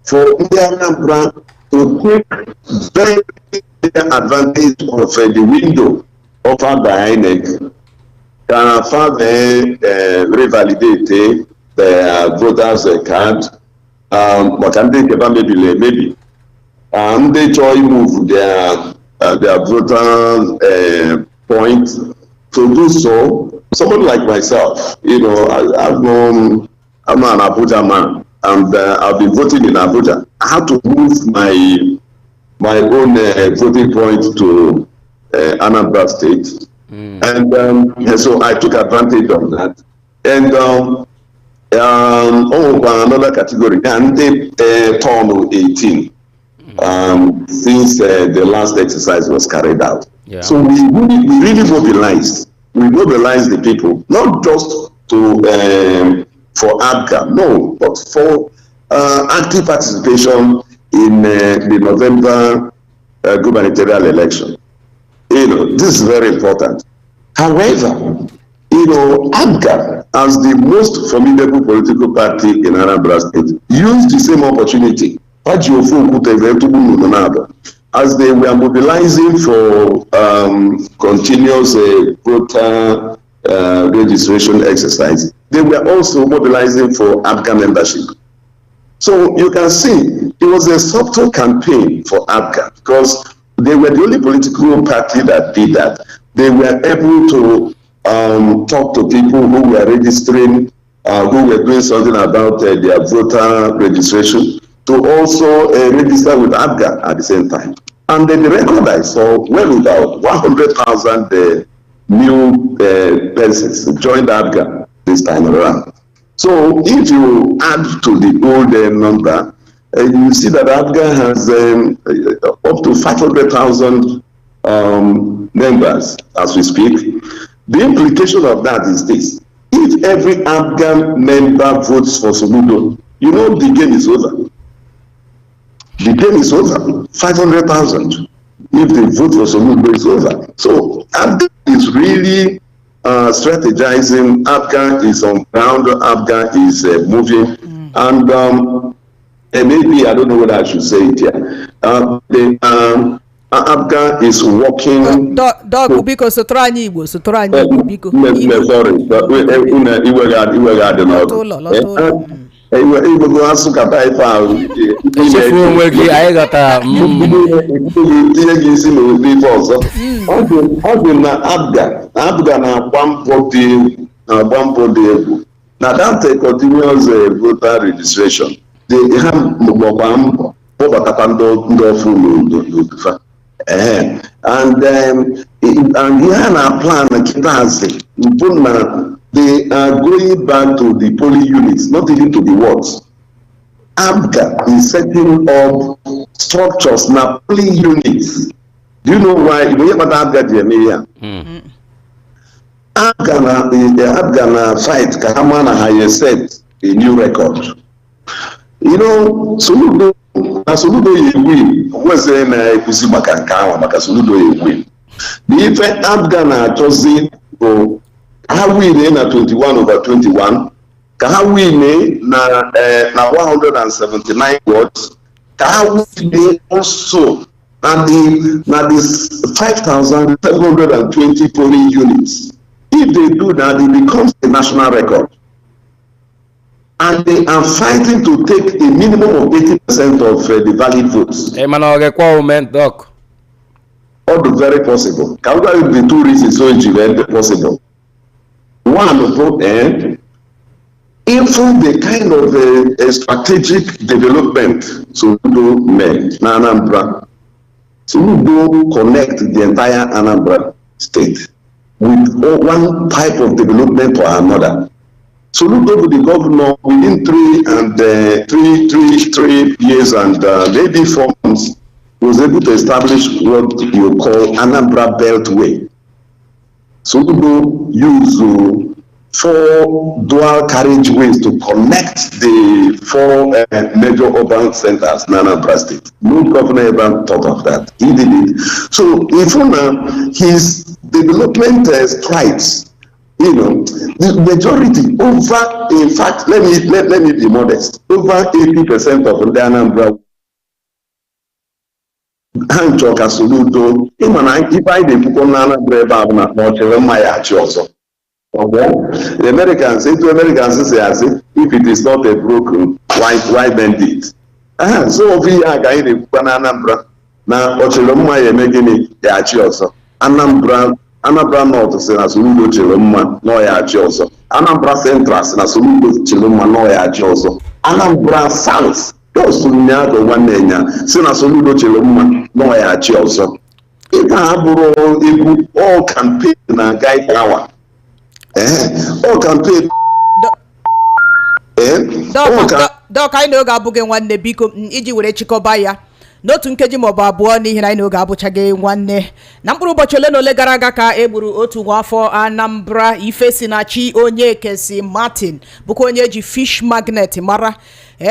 for Anambra to take very advantage of the window offered by INEC can further revalidate the voters card, but can they maybe they join move their voter point. To do so, someone like myself, I'm an Abuja man, and I've been voting in Abuja. I had to move my own voting point to Anambra State, and so I took advantage of that. And another category, and they turned 18 since the last exercise was carried out. Yeah. So we really mobilized. We mobilized the people, not just for ABGA, no, but for active participation in the November gubernatorial election. This is very important. However, ABGA, as the most formidable political party in Anambra State, used the same opportunity. As they were mobilizing for continuous voter registration exercise, they were also mobilizing for ABGA membership. So you can see it was a subtle campaign for ABGA because they were the only political party that did that. They were able to talk to people who were registering who were doing something about their voter registration to also register with ABGA at the same time. And the record I saw, well about 100,000 new persons joined ABGA this time around. So if you add to the old number, you see that ABGA has up to 500,000 members as we speak. The implication of that is this: if every ABGA member votes for Soludo, you know the game is over. The game is over. 500,000. If they vote for Soludo, it's over. So ABGA is really strategizing. ABGA is on ground. ABGA is moving, and maybe I don't know what I should say it here. ABGA is working. Dog, because sorry, Chefu onwe gị, anyị ghọtara. Ọ dị na ABGA na-agba mbọ dị egwu na that continuous voter registration. Ha gbakwa mbọ kpọbatakwa ndị ọfụ n'odufa. And ihe a na-plan kịtazi bụ na they are going back to the polling units, not even to the wards. ABGA is setting up structures now, polling units. Do you know why? You know what ABGA is? ABGA na fight Kahamana has set a new record. You know, Soludo you win. What's the name? Kusibaka Kawa, Maka Soludo you win. The effect ABGA na chosen go. How we na 21/21, how we na 179 words, how we also na the 5,720 polling units. If they do that, it becomes a national record. And they are fighting to take a minimum of 80% of the valid votes. All the very possible. Can the two reasons so it's possible? One, even the kind of strategic development Soludo made na Anambra, Soludo connect the entire Anambra state with one type of development or another. Soludo with the governor within 3 years and maybe 4 months was able to establish what you call Anambra Beltway. Soludo use 4 dual carriageways to connect the 4 major urban centers in Anambra State. No governor ever thought of that. He did it. So, if his development strides, you know, the majority, in fact, let me be modest, over 80% of the Anambra Hanchoka Soludo, if I did put on Anambra na also. Okay? The Americans say, if it is not a broken, why bend it? So we are going to put Anambra. Now, Ocheloma Yemegini, Yachi also. Anambra North, Soludo Cheloma, no Yachi also. Anambra Central, Soludo Cheloma, no Yachi also. Anambra South, those to Nyago one name, Soludo Cheloma, no Yachi also. It all campaign and guide power. All campaign. Dok anyị na oge abụghị nwanne biko iji were chịkọba ya n'otu nkeji maọbụ abụọ n'ihi na anyị na oge abụchaghị nwanne na mkpụrụ ụbọchị ole na ole gara aga ka e gburu otu nwaafọ Anambra Ifesinachi onye kesi Martin bụkwa onye eji fish magnet mara ị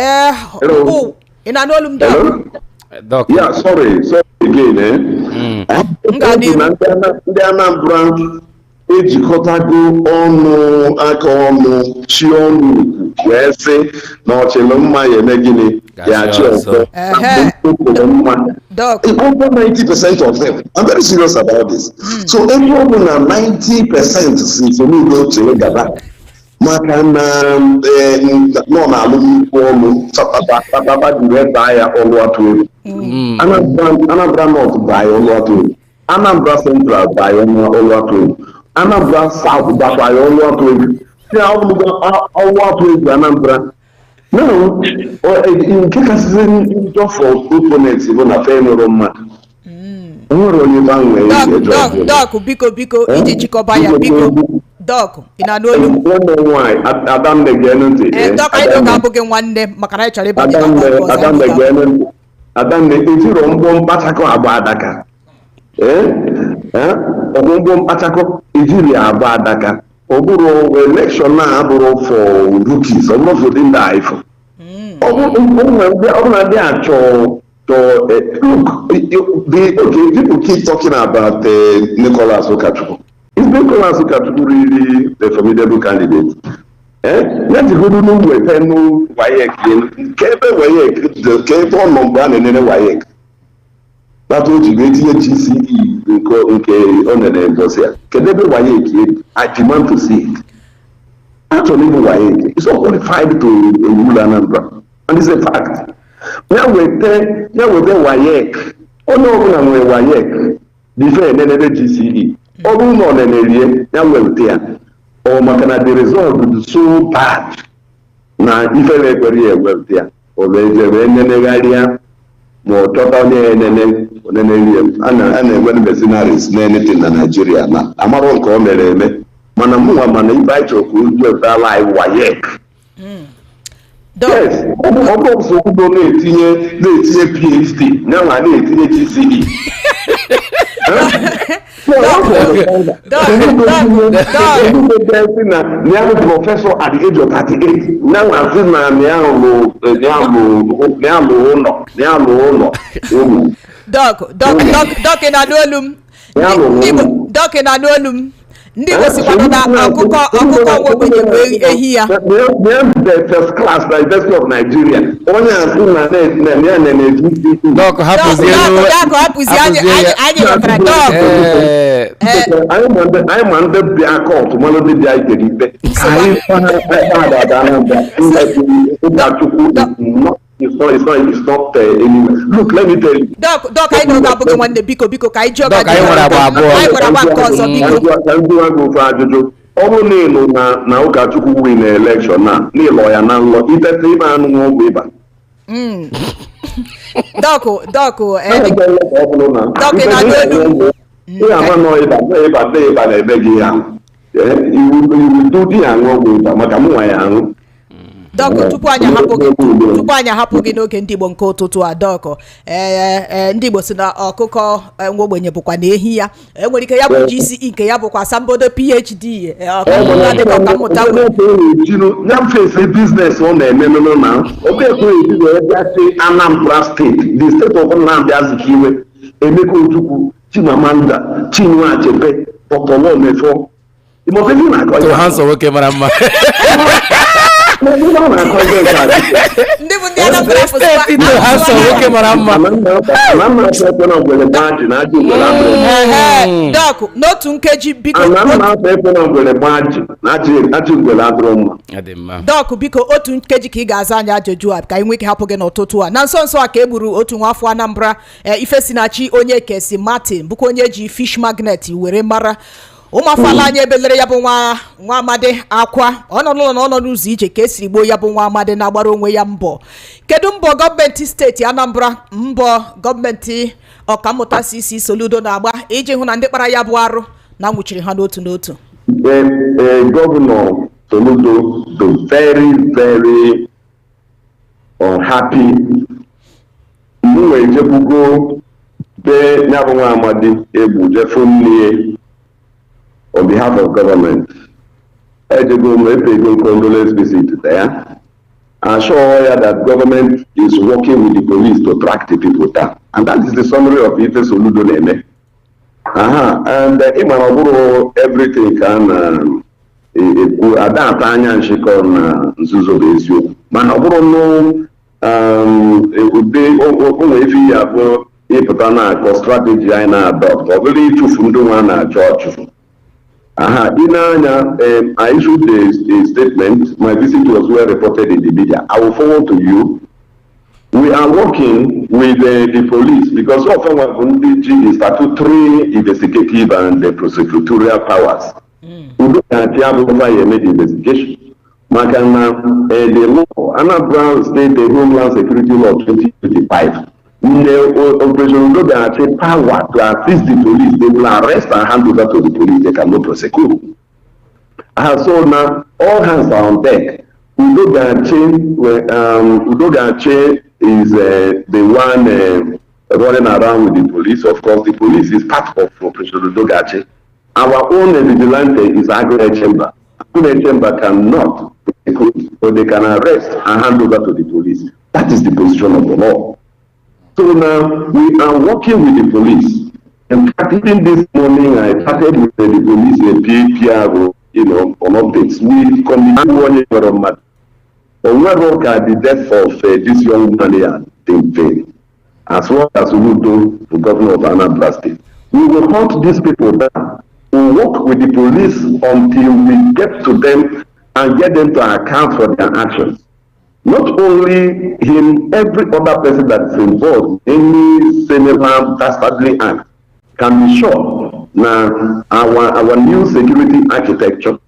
na-anụ olu m Doc? Yeah, sorry again ndị Anambra ejikọtago ọnụ aka ọnụ chi ọnụ wee sị na Ocheloma ya eme gịnị ya achị ọzọ over 90% of them. I'm very serious about this. So every ọbụ na 90% si Soludo chere gaba maka na nọ na alụmikwu ọnụ tataba jiri ebe ya ọlụ atụ egwu. Anambra North bụ anyị ọlụ atụ egwu. Anambra Central bụ anyị ọlụ atụ egwu. Anambra South gbakwa ya ọlụ atụ egwu. Yeah, I'll walk with Nnamdi. No, in case just for opponents, even a fair Roma. Doc, biko, iji chikoba ya, biko. Doc, ina n'olu. Adam the Doc, I don't have again one day, Makara Chari Adam the Rombo Patako Abadaka. Rombo Patako, Ijiria Abadaka. Oburo election now for rookies, or not for the life. Look, people keep talking about Nicholas Okachuku. Is Nicholas Okachuku really the formidable candidate? Let's go to Wepenu Wayek, Kebe Wayek, the Cape on Momban and then Wayek. That was the GCE on the name was here. Kebe Wayek, I demand to see it. Actually, Wayek is not qualified to rule Nnamdi, and it's a fact. Now we tell Wayek. Oh no, we Wayek. Different than the GCE. Oh no, then area. Now we there. Oh, makana the result is so bad. Now if I very well there. Oh, we area. More totally and when mercenaries anything in Nigeria now. I'm not going to come here. Man, invite you to live Wayek. Yes, almost so don't PhD. Now I need GCE. Now professor at the age of 38. Now I'm saying Doc in Anolum. Ndị gosikwana na akụkọ ogbenye ehi ya. The first class by best of Nigeria. Onye asị na Doc hapụzie anyị ghọtara Doc. Anyị ma ndị bịa kọt mmanụ ndị bịa ikpe. Anyị It's not anywhere. Look, let me tell you. Doc, I know that one the biko kai joke. I na Ukachukwu win the election na lawyer na law. Itete ibe anu nwo iba. Doc, Doc na ebegi ya. You do the anu iba maka mu ya anu. Doc, tupu anya hapụ gị n'oge ndị Igbo nke ụtụtụ a Doc, ndị Igbo si na ọkụkọ nwa ogbenye bụkwa na ehi ya, enwere ike ya bụ GCE nke ya bụkwa asambodo PhD business ọ na-eme na Anambra State, the state of Nnamdi Azikiwe, Emeka Ojukwu, Chimamanda, Chinua Achebe, Pọtọlọ Mefọ. To hands of okay, madam. Ndị bụ ndị Anambra Doc, n'otu nkeji biko. Doc, biko otu nkeji ka ị ga-aza anyị ajụjụ a ka anyị nwee ike hapụ gị n'ụtụtụ a. Na nso a ka egburu otu nwa afọ Anambra Ifesinachi onye Kesi Martin bụkwa onye ji fish magnet were mara. Ụmụafọala anyị ebelere ya bụ nwa amadi akwa ọnọdụ n'ụzọ ije ka esiri gboo ya bụ nwa amadi na-agbara onwe ya mbọ. Kedu mbọ gọọmenti steeti Anambra gọọmenti ọkammụta CC Soludo na-agba iji hụ na ndị kpara ya bụ arụ na nwụchiri ha n'otu n'otu? Governor Soludo is very, very unhappy. Mgbe ejebugo be ya bụ nwa amadi egbu jefunnie on behalf of government, condolence visit there. I assure you that government is working with the police to track the people down. And that is the summary of Ife Soludo Neme. And everything can adapt and she can Nzuzo Bezio. Man, it would be if you have a strategy I adopt. I believe to Fundu George. I issued a statement. My visit was well reported in the media. I will forward to you. We are working with the police because often we have statutory, investigative, and the prosecutorial powers. Udo ga-achị abụghị ya eme the investigation. Maka na the law, Anambra State the Homeland Security Law 2025, the Operation Udo ga-achị power to assist the police. They will arrest and hand over to the police. They cannot prosecute. So now all hands are on deck. Udo ga-achị is the one running around with the police. Of course, the police is part of Operation Udo ga-achị. Our own vigilante is Agune Chamber. Agune Chamber cannot prosecute, but they can arrest and hand over to the police. That is the position of the law. So now we are working with the police. In fact, even this morning, I started with the police and PPR, on updates. We continue one environment. But we look at the death of this young man here, as well as Udo, the governor of Anambra State. We will hunt these people down. We work with the police until we get to them and get them to account for their actions. Not only him, every other person that is involved in any similar dastardly act can be sure. Now, our new security architecture,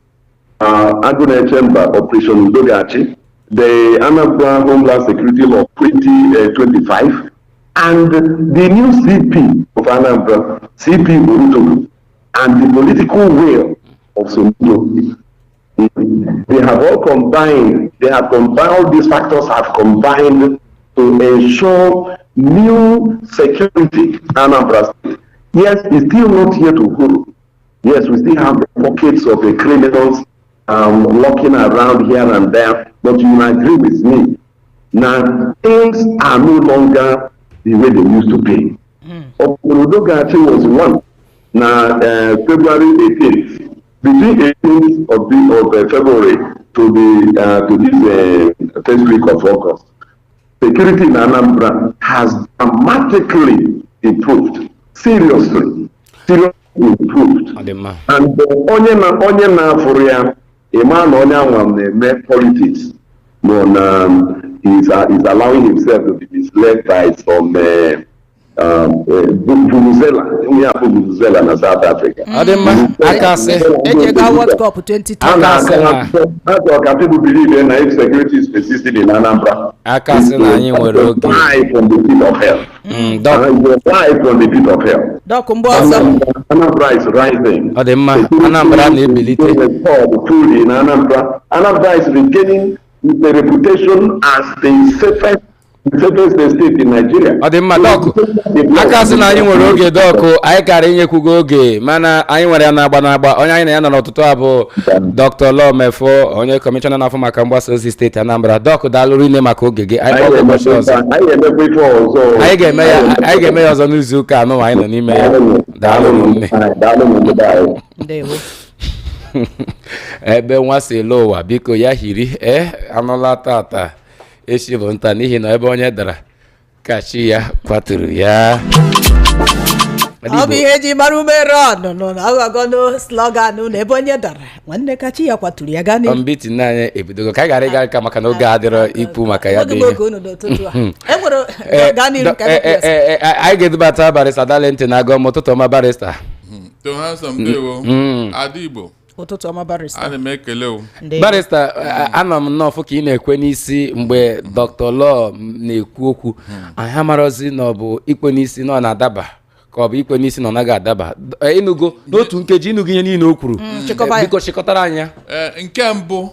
Agune Chamber Operation Udo ga-achị, the Anambra Homeland Security Law 2025, and the new CP of Anambra, CP Urutogu, and the political will of Soludo. They have all combined, all these factors have combined to ensure new security in Anambra State. Yes, it's still not here to hold. Yes, we still have the pockets of the criminals lurking around here and there, but you will agree with me. Now, things are no longer the way they used to be. Udo ga-achị was one. Now, February 18th, between 18th of February to this first week of August, security in Anambra has dramatically improved. Seriously improved. And onye na-afụrụ ya, ịma na onye anwa na-eme politics, is allowing himself to be misled by some Vuvuzela na South Africa. World Cup 2020. People believe that if security is persisting in Anambra, fly from the pit of hell. Fly from the pit of hell. Anambra is rising. Anambra is regaining the reputation as the safest state in Nigeria. Akasị na anyị nwere oge dọkụ anyị kara inyekwugo oge mana anyị nwere ya na-agba onye anyị na ya nọ n'ọtụtụ abụ Dr. Lomefo, onye kọmishọna na-afụ maka mgbasa ozi steeti Anambra. Dọkụ daalụrụ ine maka oge gị. Anyị ga-eme ya ọzọ n'izu ụka anụ anyị nọ n'ime ya. Daalụrụ nne. Ebe nwa si elu ụwa biko ya hiri anụla tata echi bụ nta n'ihi na ebe onye dara kachi ya kwaturu ya. Ọ bụ ihe ji mara umere ọnụnụ na ọghọgọnụ slogan na ebe onye dara nwanne kachi ya kwaturu ya gani. Mbiti na anyị ebidogo ka anyị gara ịga ka maka na oge adịrọ ikwu maka ya dị ihe. Anyị ga-edubata barista Dalente na agụ ụtụtụ ọma barista. Ụtụtụ ọma barista. Ana m ekele o. Barista, anọ m nnọọ ka ị na-ekwe n'isi mgbe Dr. Law na-ekwu okwu. Anyị amarozi na ọ bụ ikwe n'isi na ọ na-adaba ka ọ bụ ikwe n'isi na ọ naghị adaba. Ịnụgo n'otu nkeji ịnụgo ihe niile o kwuru. Biko chịkọtara anyị ya. Nke mbụ,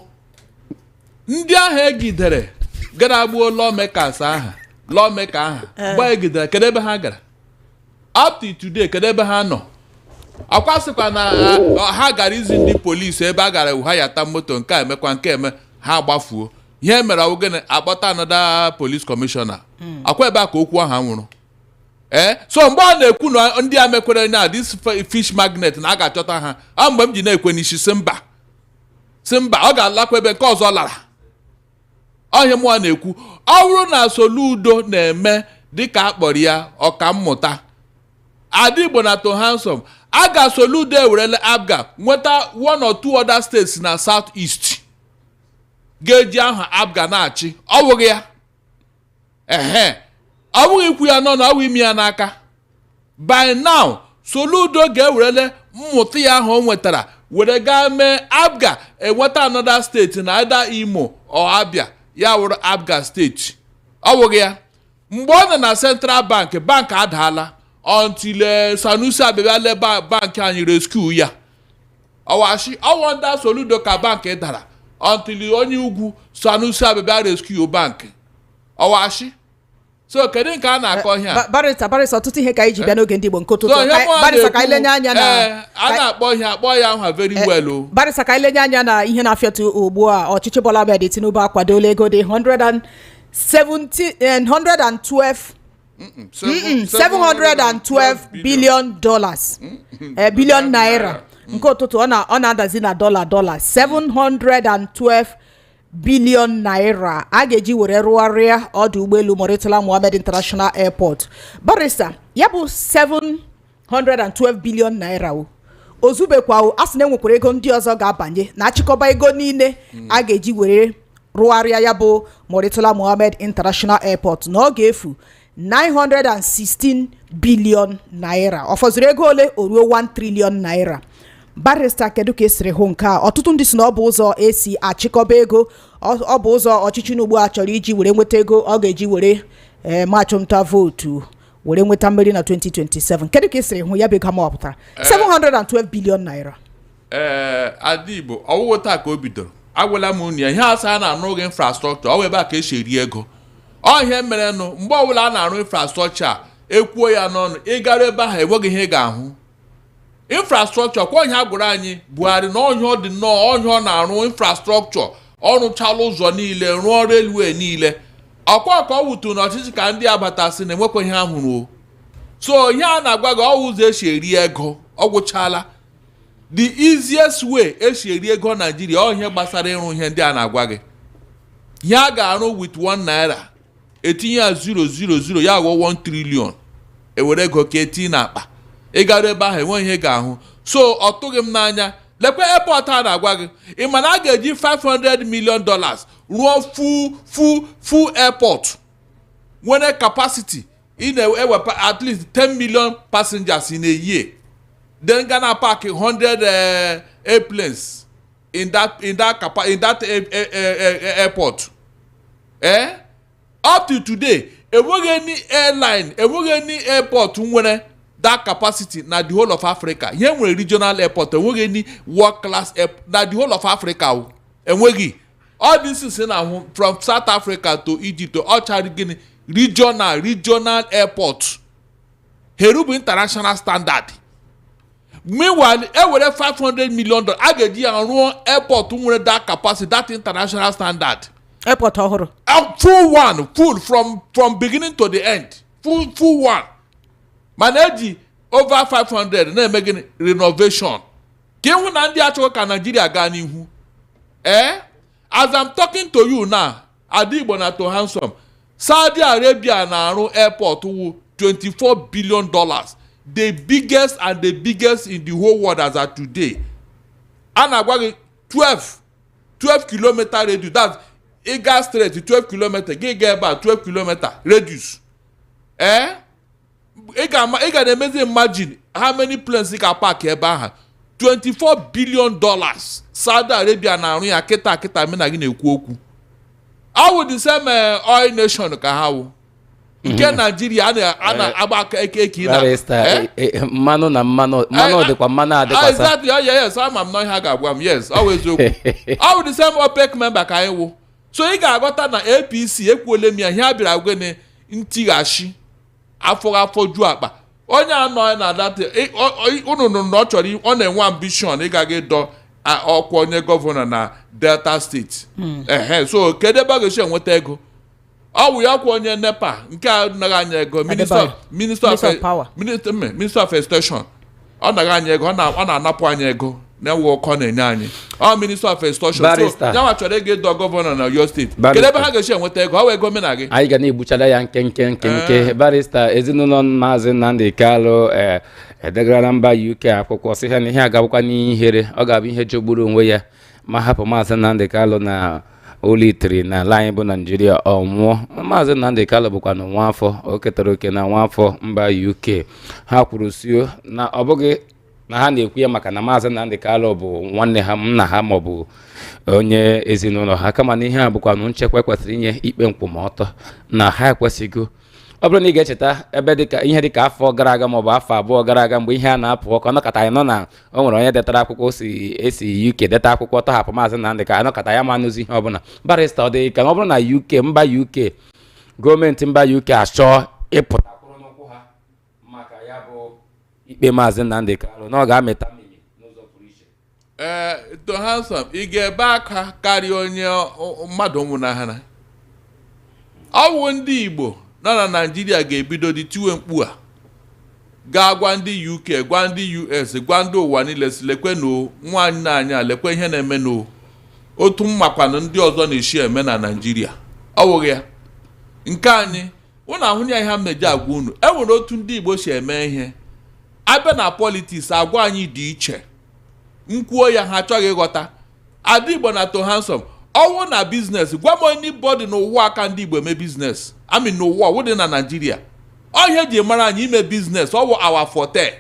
ndị ahụ egidere gara gbuo lawmakers aha mgbe egidere kedu ebe ha gara? Up to today kedu ebe ha nọ? Akwasịkwa na ha gara izi ndị polisi ebe a gara ha yata moto nke emekwa nke eme ha gbafuo. Ihe mere ogene akpọta another police commissioner. Akwa ebe a ka okwu ahụ nwụrụ. So mgbe ọ na-ekwu na ndị a mekwere na this fish magnet na a ga-achọta ha, mgbe m ji na-ekwe n'isi si mba ọ ga-alakwa ebe nke ọzọ lara. Ọhịa mụọ na-ekwu ọ bụrụ na Soludo na-eme dịka akpọrọ ya ọkammụta Adigbo na Tohansom, aga Soludo ewerele Abga nweta one or two other states na South East ga-eji aha Abga na-achị. Ọ bụghị ya ọ bụghị ikwu ya nọ na ọwụ imi ya n'aka. By now Soludo ga-ewerele mmụta ya ahụ o nwetara were gaa mee Abga enweta another steeti na either Imo or Abia ya wụrụ Abga steeti ọ wụghị ya mgbe ọ nọ na Central Bank adaala until Sanusi abịa leba bank anyị rescue ya ọwashi ọwọnda Soludo ka bank dara until onye ugwu Sanusi abịa rescue bank ọwashi so kedu nke a na-akọ ihe a barịsa ọtụtụ ihe ka anyị ji bịa n'oge ndị Igbo nke ụtụtụ barịsa ka anyị lenye anya na a na-akpọ ihe akpọ ya aha very well o barịsa ka anyị lenye anya na ihe na-afịatụ ugbu a ọchịchị Bola Ahmed Tinubu akwadola ego dị 712 billion naira nke ụtụtụ ọ na-adazi na dollar 712 billion naira a ga-eji were rụgharịa ọdụ ụgbọelu Murtala Muhammed International Airport. Barrister ya bụ 712 billion naira ozubekwa a sị na enwekwara ego ndị ọzọ ga-abanye na achịkọba ego niile a ga-eji were rụgharịa ya bụ Murtala Muhammed International Airport na ọ ga-efu 916 billion naira ọ fọziri ego ole o ruo 1 trillion naira. Barrister kedu ka esiri hụ nke a ọtụtụ ndị si na ọ bụ ụzọ esi achịkọba ego ọ bụ ụzọ ọchịchị n'ugbu a chọrọ iji were nweta ego ọ ga-eji were machụmta vootu were nweta mmeri na 2027 kedu ka esiri hụ ya bụ ego ma ọ pụtara 712 billion naira Adigbo ọwụwụ taa ka o bidoro agwala m unu ya ihe asa na-arụ oge infrastrọkchọ ọ ebe a ka esi eri ego ọ ihe merenụ mgbe ọbụla a na-arụ infrastrọkchọ a ekwuo ya n'ọnụ ịgara ebe ahụ enweghị ihe ị ga-ahụ infrastrọkchọ kwa onye a gwara anyị Buhari na onye ọ dị nnọọ onye ọ na-arụ infrastrọkchọ ọ rụchala ụzọ niile rụọ relwe niile ọkwa ka ọ wutu na ọchịchị ka ndị abatasị na-enwekwa ihe ahụrụ o so ihe a na-agwa gị ọ ụzọ esi eri ego ọ gwụchala the easiest way esi eri ego Nigeria ọ ihe gbasara ịrụ ihe ndị a na-agwa gị ihe a ga-arụ with 1 naira etinye ya 000 ya ghọọ 1 trillion ewere ego ka etinye n'akpa ịgara ebe ahụ enweghị ihe ga-ahụ so ọ tụghị m n'anya lekwe airport a na-agwa gị ị ma na a ga-eji $500 million rụọ full airport nwere capacity ị na-ewepụ at least 10 million passengers in a year then Ghana park 100 airplanes in that airport up to today enweghị any airline enweghị any airport nwere that capacity na the whole of Africa here nwere regional airport enweghị any world class airport na the whole of Africa enweghị all this is na from South Africa to Egypt to ọchara gịnị regional airport herubu international standard meanwhile ewere $500 million a ga-eji ya rụọ airport nwere that capacity that international standard airport ọhụrụ full from beginning to the end full one mana eji over 500 na-eme gịnị renovation ka ịhụ na ndị achọghị ka Nigeria gaa n'ihu as I'm talking to you now Adigbo na to handsome Saudi Arabia na-arụ airport wụ $24 billion the biggest in the whole world as at today a na-agwa gị 12 kilometer radius that's ịga straight 12 kilometer gị ga ebe a 12 kilometer radius ị ga na-emezi imagine how many planes ị ga-park ebe ahụ $24 billion Saudi Arabia na-arụ ya kịta mena gị na-ekwu okwu awụ the same oil nation ka ha wụ nke Nigeria a na-agba aka eke na mmanụ na mmanụ dịkwa mmanụ adịkwasa exactly yes ama m na ihe a ga-agwa m yes always okwu awụ the same OPEC member ka anyị wụ so ị ga-aghọta na APC ekwuole m ya ihe a bịara agwene ntighachi afọ ju akpa onye anọ na data unu nụrụ na ọ chọrọ ọ na-enwe ambition ịgaga ịdọ ọkwa onye gọvanọ na Delta steeti so kedu ebe a ga-esi enweta ego ọ wụ ya kwa onye NEPA nke a naghị anya ego Minister of Extension ọ naghị anya ego ọ na-anapụ anya ego na-enwe ọkọ na-enye anyị Minister of Extension so ya nwa chọrọ ego ịdọ gọvanọ na Oyo steeti kedu ebe ha ga-esi enweta ego ha wee ego mena gị anyị ga na-egbuchara ya nke Barrister ezinụlọ Maazị Nnamdi Kalu edegara na mba UK akwụkwọ sị ha na ihe agabụkwa n'ihere ọ ga-abụ ihe jogburu onwe ya ma hapụ Maazị Nnamdi Kalu na olitiri n'ala anyị bụ Nigeria ọ nwụọ Maazị Nnamdi Kalu bụkwa na nwa afọ o ketara oke na nwa afọ mba UK ha kwuru sio na ọ bụghị na ha na-ekwu ya maka na Maazị Nnamdi Kanu bụ nwanne ha nna ha maọbụ onye ezinụlọ ha, kama na ihe a bụkwa nchekwa kwesịrị inye ikpe nkwụmọtọ na ha ekwesịgo. Ọ bụrụ na ị ga-echeta ebe ihe dịka afọ gara aga maọbụ afọ abụọ gara aga mgbe ihe a na-apụ ọkụ, ọnọkọta anyị nọ na o nwere onye detara akwụkwọ esi UK deta akwụkwọ tọhapụ Maazị Nnamdi ka anọkọta ya ma anụzi ihe ọbụla. Barrister, ọ dị ka ọ bụrụ na mba UK gọọmenti mba UK achọọ ịpụta kwụrụ n'ụkwụ ha maka ya bụ ikpe Maazị Nnamdi Kanu, na ọ ga-amịta mmiri n'ụzọ pụrụ iche. To handsome, ị ga-ebe aka karịa onye mmadụ nwụnahara. Ọ bụ ndị Igbo nọ na Naịjirịa ga-ebido dị tiwe mkpu a ga-agwa ndị UK, gwa ndị US, gwa ndị ụwa niile si lekwe na nwaanyị na-anya lekwe ihe na-eme na otu mmakwanụ ndị ọzọ na-esi eme na Naịjirịa. Ọ bụghị ya nke anyị ụnụ ahụ ya ihe m na-eji agwa unu. E nwere otu ndị Igbo si eme ihe abịa na politiks, agwa anyị dị iche. Nkwuo ya ha achọghị ịghọta. Ada Igbo na to handsome ọwụ na biznes, gwa m anybody n'ụwa aka ndị Igbo eme biznes, ami n'ụwa ọwụ dị na Naịjirịa. Ihe eji mara anyị ime biznes ọwụ our forte.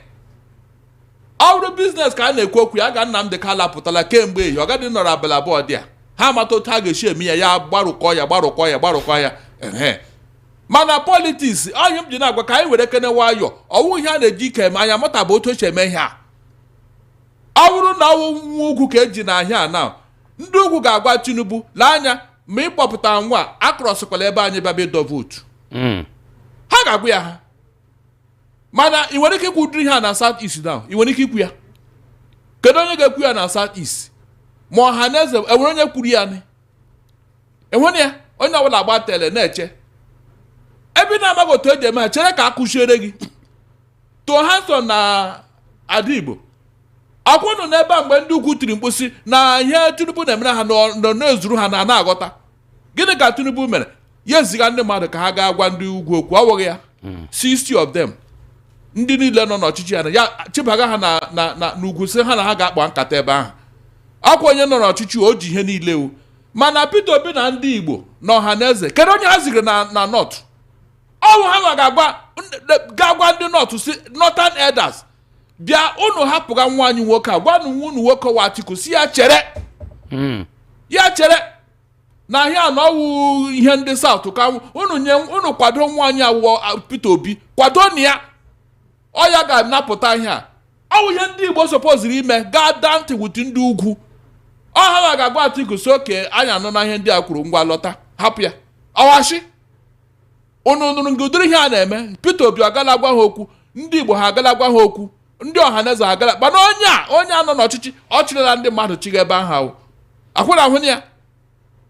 Ọrụ biznes ka a na-ekwu okwu ya ga Nnamdi Kanu apụtala kemgbe ehi ọ gadị nọrọ abala abụọ dị a ha amata otu ha ga-esi eme ya gbarụkọ ya mana politiks onye m ji na-agwa ka anyị were kene nwayọ ọwụ ihe a na-eji ike eme anya mụta bụ otu esi eme ihe a. Ọ bụrụ na ọwụ nwa ugwu ka eji n'ahịa a na ndị ugwu ga-agwa Tinubu lee anya ma ịkpọpụta nwa akụrọsịkwala ebe anyị bịa ịdọ vootu. Ha ga-agwa ya ha mana ị nwere ike ikwu ụdịrị ha na South East now, ị nwere ike ikwu ya. Kedu onye ga-ekwu ya na South East? Ma ọha na eze enwere onye kwuru ya ni? Enwere ya onye ọbụla agba tele na-eche ebe na-amaghị otu eji eme ha, chere ka akụchiere gị. To handsome na Ada Igbo akwụnụ n'ebe a mgbe ndị ugwu tiri mkposi na ihe Tinubu na-emere ha nọ na-ezuru ha na aghọta. Gịnị ka Tinubu mere? Ya eziga ndị mmadụ ka ha gaa gwa ndị ugwu okwu. Ọ bụghị ya 60 of them ndị niile nọ n'ọchịchị ya na ya chibaga ha na n'ugwu sị ha na ha ga-akpa nkata ebe ahụ. Akwa onye nọ n'ọchịchị o ji ihe niile o. Mana Peter Obi na ndị Igbo na ọha na eze kedu onye ha zigiri na North? Ọwụ ha ga-agwa ndị North si Northern Elders bịa unu hapụga nwa anyị nwoke a gwanụ nwa unu nwoke wa Atiku si ya chere na ahịa na ọwụ ihe ndị South ka unu kwado nwa anyị awụọ Peter Obi kwado na ya ọ ya ga-anapụta ihe a. Ọwụ ihe ndị Igbo sopoziri ime gaa dantị wit ndị ugwu. Ọ ha ga-agwa Atiku si oke anyị anụ na ihe ndị a kwuru ngwa lọta hapụ ya ọwashi unu nụrụ nke ụdịrị ihe a na-eme. Peter Obi agala gwa ha okwu, ndị Igbo ha agala gwa ha okwu, ndị ọha na eze ha agala mana onye a nọ n'ọchịchị ọ chịrịla ndị mmadụ chiga ebe ahụ akwụna ahụ ya.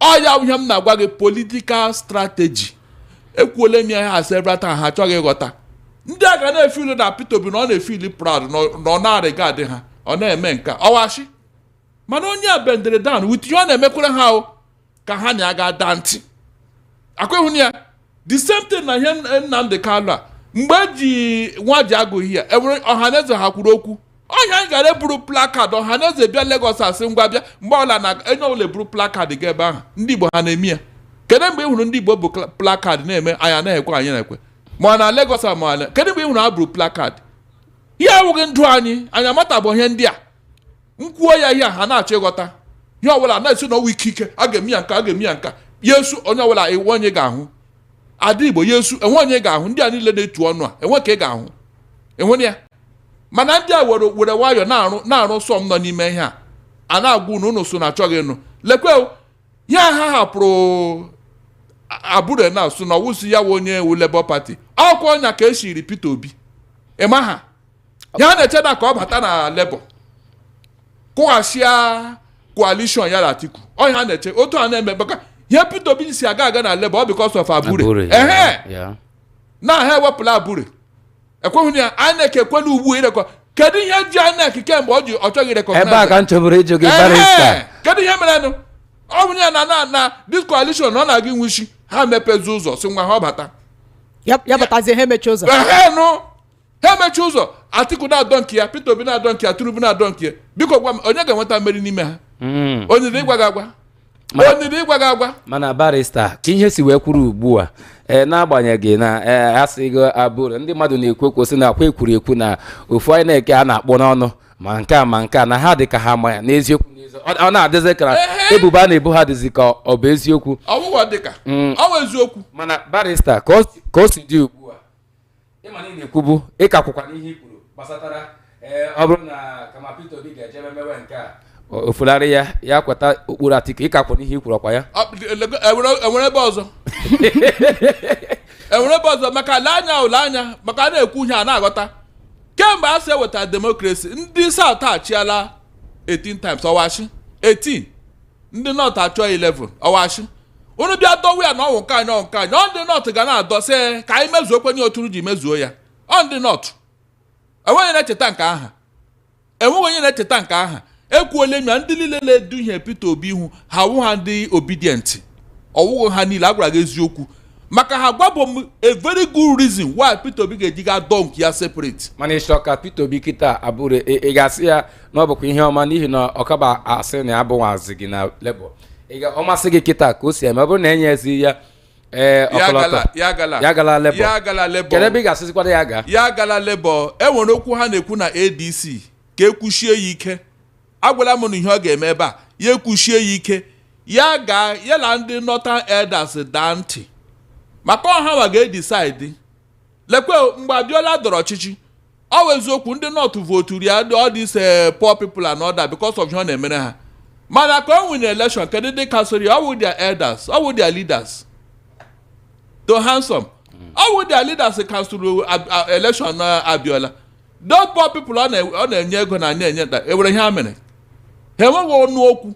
Ọ ya ihe m na-agwa gị political strategy. Ekwuole m ya ha several times ha achọghị ịghọta. Ndị a ga na-efilu na Peter Obi na ọ na-efili proud na ọ na-arịga adị ha ọ na-eme nka ọwashi mana onye a bendere down with ihe ọ na-emekwere ha ka ha na-aga da ntị akwụghị ya. The same thing na ihe Nnamdi Kanu a mgbe ji nwa ji agụghị ya enwere ọhaneze ha kwuru okwu. Ọnya anyị gara eburu plakad ọhaneze bịa Lagos asị ngwa bịa mgbe ọla na enye ọbụla eburu plakad ga ebe ahụ ndị Igbo ha na-eme ya. Kedu mgbe ị hụrụ ndị Igbo bụ plakad na-eme anya na-ekwe anyị na-ekwe ma na Lagos ma kedu mgbe ị hụrụ ha buru plakad? Ihe awụghị ndụ anyị amata bụ ihe ndị a. Nkwuo ya ihe ha na-achọ ịghọta ihe ọbụla na-esi na ọnwa ike a ga-eme ya nka Yesu onye ọbụla enwe onye ga-ahụ. Ada Igbo Yesu enwe onye ga-ahụ. Ndị a niile na-etu ọnụ a enwe ka ị ga-ahụ enwe ya. Mana ndị a were nwayọ na-arụ sọm nọ n'ime ihe a na-agwa unu so na achọghị ịnụ lekwe ya ha hapụrụ abụrụ na so na ọwụsi ya onye ewu Labour Party akwụkwọ ọnya ka esiri Peter Obi ịma ha ya na-echeda ka ọ bata na Labour kwụghachia coalition ya na Atiku ọnya ha na-eche otu a na-eme baka ihe Peter Obi si aga na Labour ọ because of abure na ha ewepụla abure ekweghị ya INEC ekwela ugbu irekọ. Kedu ihe ji INEC kemgbe ọ chọghị recognize ebe a ka nchọburu ịjụ gị barrister? Kedu ihe mere ọ bụ ya na this coalition ọ na-aga inwishi ha mepezi ụzọ si nwa ha bata ya batazie ha emechi ụzọ ha emechi ụzọ Atiku na-adọ nke ya Peter Obi na-adọ nke ya Tinubu na-adọ nke ya. Biko gwa m onye ga-enweta mmeri n'ime ha? Onye dị ịgwa gị agwa mana barrister ka ihe si wee kwuru ugbu a n'agbanyeghị na asịgo abụrụ ndị mmadụ na-ekwu okwu sị na akwa ekwuru ekwu na ofu INEC a na-akpọ n'ọnụ ma nke a na ha dị ka ha ma ya n'eziokwu ọ na-adịzi ka ebubo a na-ebu ha dịzi ka ọ bụ eziokwu ọwụwa dịka ọwụ eziokwu mana barista ka o si dị ugbu a ịma na ị na-ekwubu ịkakwụkwa n'ihe i kwuru gbasatara ọ bụrụ na kama Peter Obi ga-ejebe mewe nke a ofulari ya kweta okpuru Atiku ịkakwụ n'ihe i kwuru ọkwa ya enwere ebe ọzọ maka ụlọ anya maka a na-ekwu ihe a na-aghọta kemgbe a si eweta demokrasi ndị South achịala 18 times ọwachi 18 ndị North achọ 11 ọwachi unu bịa dọwa ya na ọnwụ nke anyị ọ ndị North ga na-adọ sị ka anyị mezuo kwenye otu ji mezuo ya ọ ndị North enweghị na-echeta nke aha ekwuole m ya ndị niile na-edu ihe Peter Obi ihu ha wụ ha ndị obedient ọwụghị ha niile agwara gị eziokwu maka ha gwabụ m a very good reason why Peter Obi ga-eji ga dọ nke ya separate mana ịchọ ka Peter Obi kịta abụrụ ị ga-asị ya na ọ bụkwa ihe ọma n'ihi na ọkaba asị na ya abụwazi gị na Labour ọ masị gị kịta ka o si eme ọ bụrụ na enyezi ya ọkọlọtọ ya gala Labour kedu ebe ị ga-asịzikwada ya gala Labour enwere okwu ha na-ekwu na ADC ka ekwuchie ya ike agwala m na ihe ọ ga-eme ebe a ya ekwuchie ya ike ya na ndị Northern Elders daa ntị maka ọha wa ga-edecide lekwe mgbe Abiola dọrọ ọchịchị ọ bụ eziokwu ndị North voturu ya all these poor people and other because of ihe ọ na-emere ha mana ka o nwere election kedu ndị kansụl ya ọ wụ their elders ọ wụ their leaders to handsome ọ wụ their leaders kansụl election Abiola those poor people ọ na-enye ego na enye nta ewere ihe ha mere ha enweghị ọnụ okwu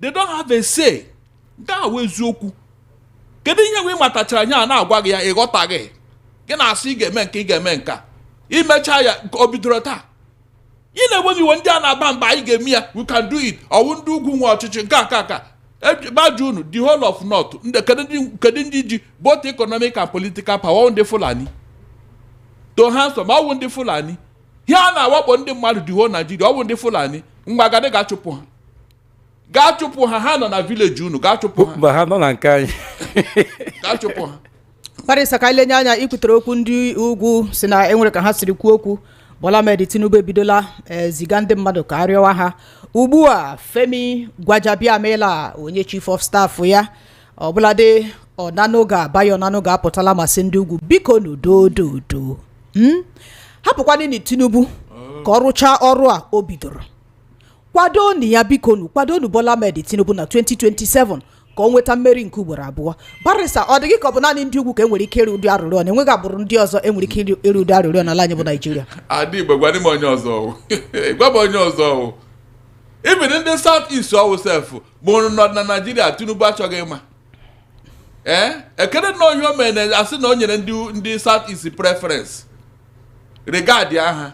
they don't have a say nke a wụ eziokwu kedu ihe nwe matachara anya na-agwa gị ya ịghọtaghị gị na-asị ị ga-eme nka imecha ya o bidoro taa ị na-enweghị iwe ndị a na-aba mba anyị ga-eme ya we can do it ọwụ ndị ugwu nwe ọchịchị nke aka gbaju unu the whole of North kedu ndị ji both economic and political power ndị Fulani to handsome ọwụ ndị Fulani ihe a na-awakpo ndị mmadụ the whole Nigeria ọwụ ndị Fulani mgbagadị ga-achụpụ ha nọ na village unu ga-achụpụ ha mgbe ha nọ na nke anyị ga-achụpụ ha Parisa ka ilenye anya ikwutere okwu ndị ugwu si na enwere ka ha siri kwuo okwu Bola Ahmed Tinubu ebidola ziga ndị mmadụ ka arịọwa ha ugbu a Femi Gbajabiamila onye chief of staff ya ọbụladị Bayo Onanuga apụtala masị ndị ugwu biko n'udo hapụkwana ni Tinubu ka ọ rụchaa ọrụ a o bidoro kwadonu ya biko kwadonu Bola Ahmed Tinubu na 2027 ka o nweta mmeri nke ugboro abụọ Barisa ọ dịghị ka ọ bụ naanị ndị ugwu ka enwere ike ịrụ ụdị arụrịọ na enweghị agbụrụ ndị ọzọ enwere ike ịrụ ụdị arụrịọ n'ala anyị bụ Naịjirịa adị Igbo gwa m onye ọzọ even ndị South East ọwụ sef bụ nọ na Naịjirịa Tinubu achọghị ịma ekene na onye o mere asị na o nyere ndị South East preference regard aha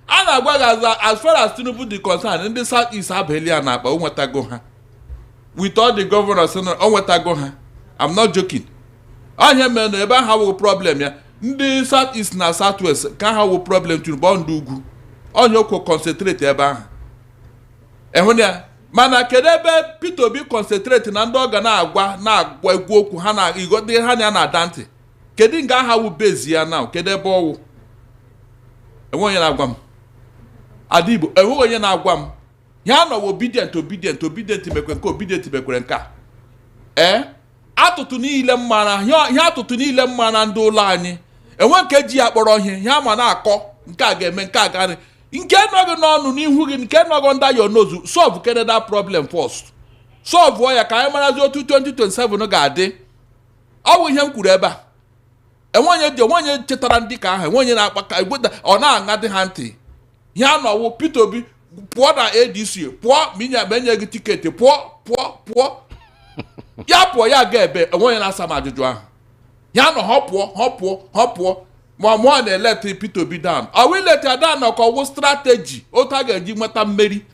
a na-agwa gị as far as Tinubu dị concerned ndị South East abeli ya na akpa o nwetago ha with all the governors o nwetago ha I'm not joking onye mere na ebe aha wụ problem ya ndị South East na South West ka ha wụ problem Tinubu ọ ndị ugwu onye okwu concentrate ebe ahụ ehụ ya mana kedu ebe Peter Obi concentrate na ndị ọ ga na-agwa egwu okwu ha na igode ha na-ada ntị kedu nga aha wụ base ya na kedu ebe ọwụ enwe onye na-agwa m Adigbo enwe onye na-agwa m ya nọ obedient mekwe nke obedient mekwere nke atụtụ niile mma na ndị ụlọ anyị enwe nke ji ya kpọrọ ihe ya ma na-akọ nke a ga-eme nke a ga-arị nke nọgị n'ọnụ n'ihu gị nke nọgọ ndị your nose solve Canada problem first solve ya ka anyị marazi otu 2027 ga-adị ọ bụ ihe m kwuru ebe a enwe onye chetara ndị ka ahụ enwe onye na-akpa ka ọ na-aṅa dị ha ntị ya nọwụ Peter Obi pụọ na ADC pụọ ma enye gị tiketi pụọ ya pụọ ya ga ebe enwe onye na-asa m ajụjụ ahụ ya nọ ha pụọ ma mụọ na-eleta Peter Obi down ọ wụ ileta down na ọkọwụ strategy otu a ga-eji nweta mmeri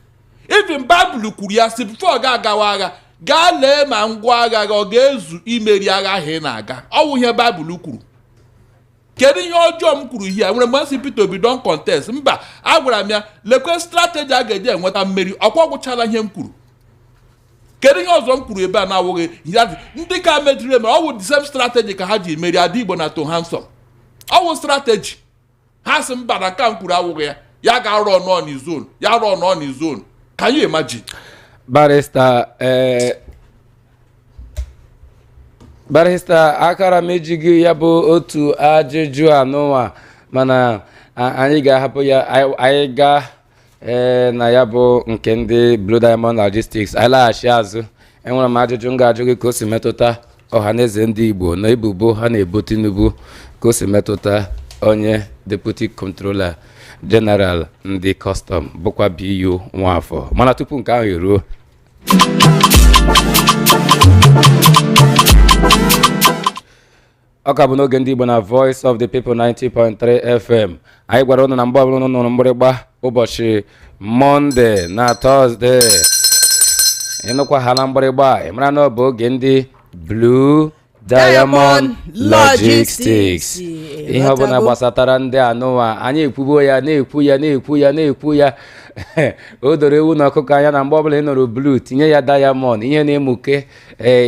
even Bible kwuru ya si before ga-agawa agha gaa lee ma ngwa agha ọ ga-ezu imeri agha ahụ ị na-aga ọ wụ ihe Bible kwuru kedu ihe ọjọọ m kwuru ihe nwere mgbe si Peter Obi don contest mba agwara m ya lekwe strategy a ga-eji enweta mmeri ọkwa gwụchala ihe m kwuru kedu ihe ọzọ m kwuru ebe a na-awụghị ndị ka mediri eme ọ wụ the same strategy ka ha ji meri Adigbo na to handsome ọ wụ strategy ha si mba na ka m kwuru awụghị ya ya ga-run on his own ya run on his own. Can you imagine? Barrister akara m ejighị ya bụ otu ajụjụ anụnwa mana anyị ga-ahapụ ya anyị ga na ya bụ nke ndị Blue Diamond Logistics. Anyị laghachi azụ enwere m ajụjụ m ga-ajụ gị ka o si metụta ọhaneze ndị Igbo na ebubo ha na-ebo Tinubu ka o si metụta onye Deputy Controller General ndị Custom bụkwa BU Nwafọ. Mana tupu nke ahụ eruo, ọ ka bụ n'oge ndị Igbo na Voice of the People 90.3 FM. Anyị gwara ụnụ na mgbe ọbụla ụnụ nụrụ mgbịrịgba ụbọchị Mọnde na Tọzde ịnụkwa ha na mgbịrịgba ị mara na ọ bụ oge ndị Blue Diamond Logistics. Ihe ọbụla gbasatara ndị anụwa anyị ekwubo ya na-ekwu ya o doro ewu na ọkụkọ anya na mgbe ọbụla ị nụrụ Blue tinye ya Diamond ihe na-emuke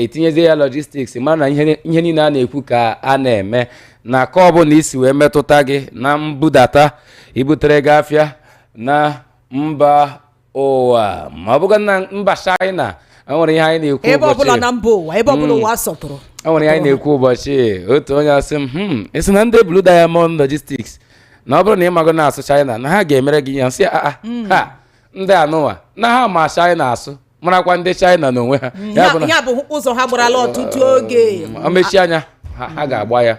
itinyezie ya Logistics mara na ihe niile a na-ekwu ka a na-eme na ka ọbụla isi wee metụta gị na mbudata ibutere gị afịa na mba ụwa ma ọ bụga na mba China. Enwere ihe anyị na-ekwu ebe ọbụla na mba ụwa ebe ọbụla ụwa sọtụrụ. Enwere ihe anyị na-ekwu ụbọchị otu onye asị m esi na ndị Blue Diamond Logistics na ọ bụrụ na ị mago na-asụ China na ha ga-emere gị ya nsị ha ndị anụwa na ha ma China asụ marakwa ndị China n'onwe ha ya bụ ụzọ ha gbarala ọtụtụ oge o mechie anya ha ga-agba ya.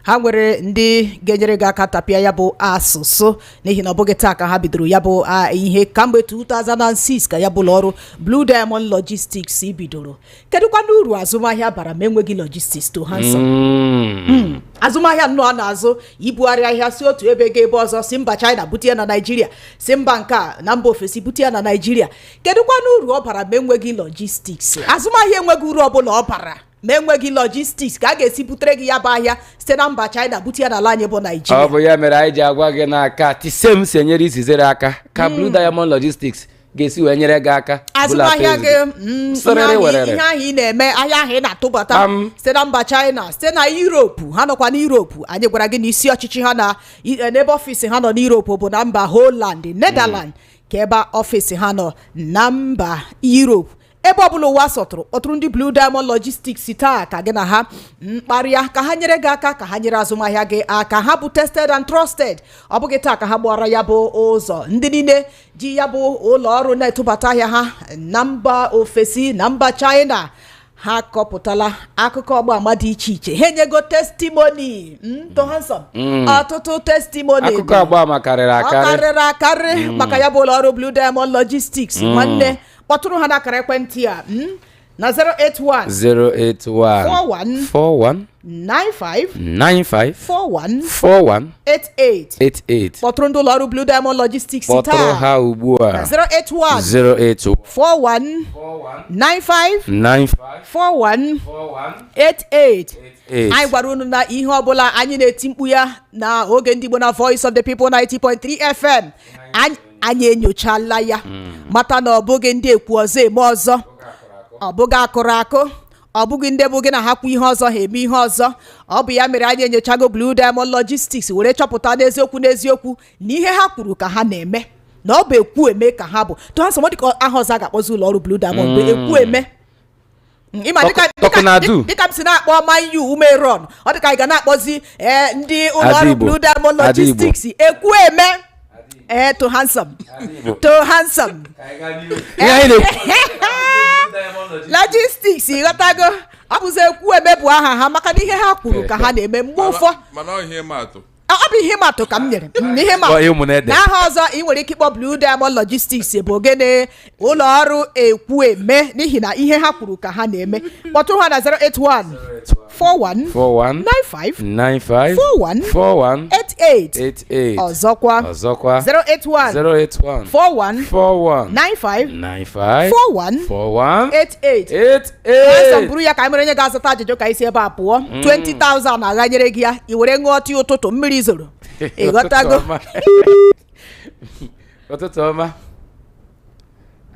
Ha nwere ndị ga-enyere gị aka tapịa ya bụ asụsụ n'ihi na ọ bụghị taa ka ha bidoro ya bụ ihe kamgbe 2006 ka ya bụ ọrụ Blue Diamond Logistics bidoro. Kedụkwa n'uru azụmahịa bara ma enweghị logistics to handsome? Azụmahịa nnọọ na-azụ ibugharị ahịa si otu ebe ga ebe ọzọ, si mba China bute ya na Nigeria, si mba nke a na mba ofesi bute ya na Nigeria. Kedụkwa n'uru ọ bara ma enweghị logistics? Azụmahịa enweghị uru ọbụla ọ bara ma enweghị logistics ka a ga-esi butere gị ya bụ ahịa site na mba China bute ya n'ala anyị bụ Nigeria. Ọ bụ ya mere anyị ji agwa gị n'aka tisem si enyere izizere aka ka Blue Diamond Logistics ga-esi wee nyere gị aka. Azụmahịa gị ihe ahụ ị na-eme ahịa ahụ ị na-atụbata site na mba China site na Europe. Ha nọkwa na Europe. Anyị gwara gị na isi ọchịchị ha na n'ebe ọfịs ha nọ na Europe bụ na mba Holland, Netherlands ka ebe ọfịs ha nọ na mba Europe. Ebe ọbụla ụwa sọtụrụ ọtụrụ ndị Blue Diamond Logistics taa ka gị na ha mkparịa ka ha nyere gị aka ka ha nyere azụmahịa gị aka ha bụ tested and trusted. Ọ bụghị taa ka ha gbara ya bụ ụzọ. Ndị niile ji ya bụ ụlọ ọrụ na-etụbata ahịa ha na mba ofesi na mba China ha kọpụtala akụkọ ọgbaama dị iche iche. Ha enyego testimony to handsome ọtụtụ testimony akụkọ ọgbaama karịrị akarị maka ya bụ ụlọ ọrụ Blue Diamond Logistics. Nwanne kpọtụrụ ha n'akara ekwentị a na 081 41 95 41 88. Kpọtụrụ ndị ụlọ ọrụ Blue Diamond Logistics taa. Kpọtụrụ ha ugbu a 081 41 95 41 88. Anyị gwara unu na ihe ọbụla anyị na-eti mkpu ya na oge ndị Igbo na Voice of the People 90.3 FM anyị enyochala ya mata na ọ bụghị ndị ekwu ọzọ eme ọzọ, ọ bụghị akụrụ akụ, ọ bụghị ndị bụ gị na ha kwu ihe ọzọ ha eme ihe ọzọ. Ọ bụ ya mere anyị enyochago Blue Diamond Logistics were chọpụta n'eziokwu na ihe ha kwuru ka ha na-eme na ọ bụ ekwu eme ka ha bụ to ha nsọ dịka aha ọzọ a ga-akpọzi ụlọ ọrụ Blue Diamond bụ ekwu eme. Dịka m si na-akpọ Man U Umeron, ọ dịka anyị ga na-akpọzi ndị ụlọ ọrụ Blue Diamond Logistics ekwu eme. To handsome Logistics ịghọtago ọ bụzi ekwu eme bụ aha ha maka na ihe ha kwuru ka ha na-eme mgbe ụfọ. Ọ bụ ihe matụ ka m nyere ihe matụ n'aha ọzọ ị nwere ike ịkpọ Blue Diamond Logistics bụ ogene ụlọ ọrụ ekwu eme n'ihi na ihe ha kwuru ka ha na-eme. Kpọtụrụ ha na 081 41 95 41 88. Ọzọkwa 081 41 95 41 88. Buru ya ka anyị mere onye ga-azụta ajụjụ ka isi ebe a pụọ. 20,000 aghanyere gị ya i were ṅụọ tii ụtụtụ mmiri zoro ịghọtago. Ụtụtụ ọma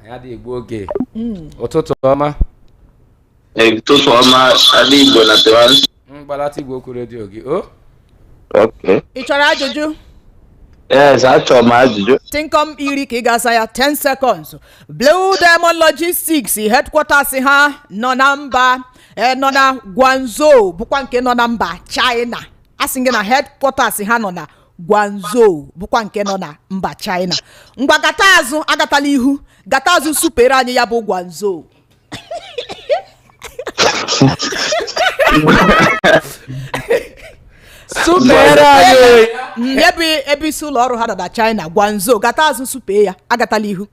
anyị adịghị egbu oge. Ụtụtụ ọma ụtụtụ ọma adị Igbo na Tewan. Mgbalata Igbo okwu redio gị o. Okay. Ị chọrọ ajụjụ? Yes, achọrọ m ajụjụ. tinkom iri ka ị ga-asa ya 10 seconds. Blue Diamond Logistics headquarters ha nọ na mba nọ na Guangzhou bụkwa nke nọ na mba China. Asị gị na headquarters ha nọ na Guangzhou bụkwa nke nọ na mba China. Ngwa gata azụ agatala ihu, gata azụ supere anyị ya bụ Guangzhou. supere anyị ebe isi ụlọ ọrụ ha nọ na China, Guangzhou, gata azụ supe ya agatala ihu.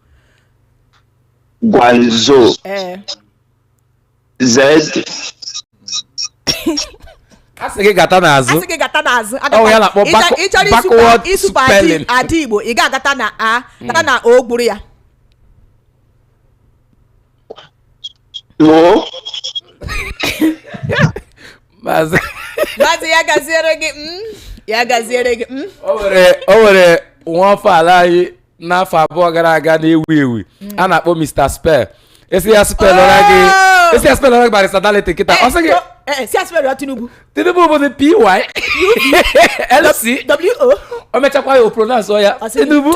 Guangzhou. Z. asị gị gata n'azụ ọ ya na-akpọ backward spelling ada Igbo ị ga-agata na a gata na o gburu ya. No. Maazị ya gaziere gị ya gaziere gị o nwere nwa afọ ala anyị n'afọ abụọ gara aga na-ewu ewu a na-akpọ Mr. Spell. Esi ya spell ọra gị barista dalete kịta ọ sị gị si spell ya Tinubu bụ the PY LC WO o mechakwa ya o pronounce ya Tinubu.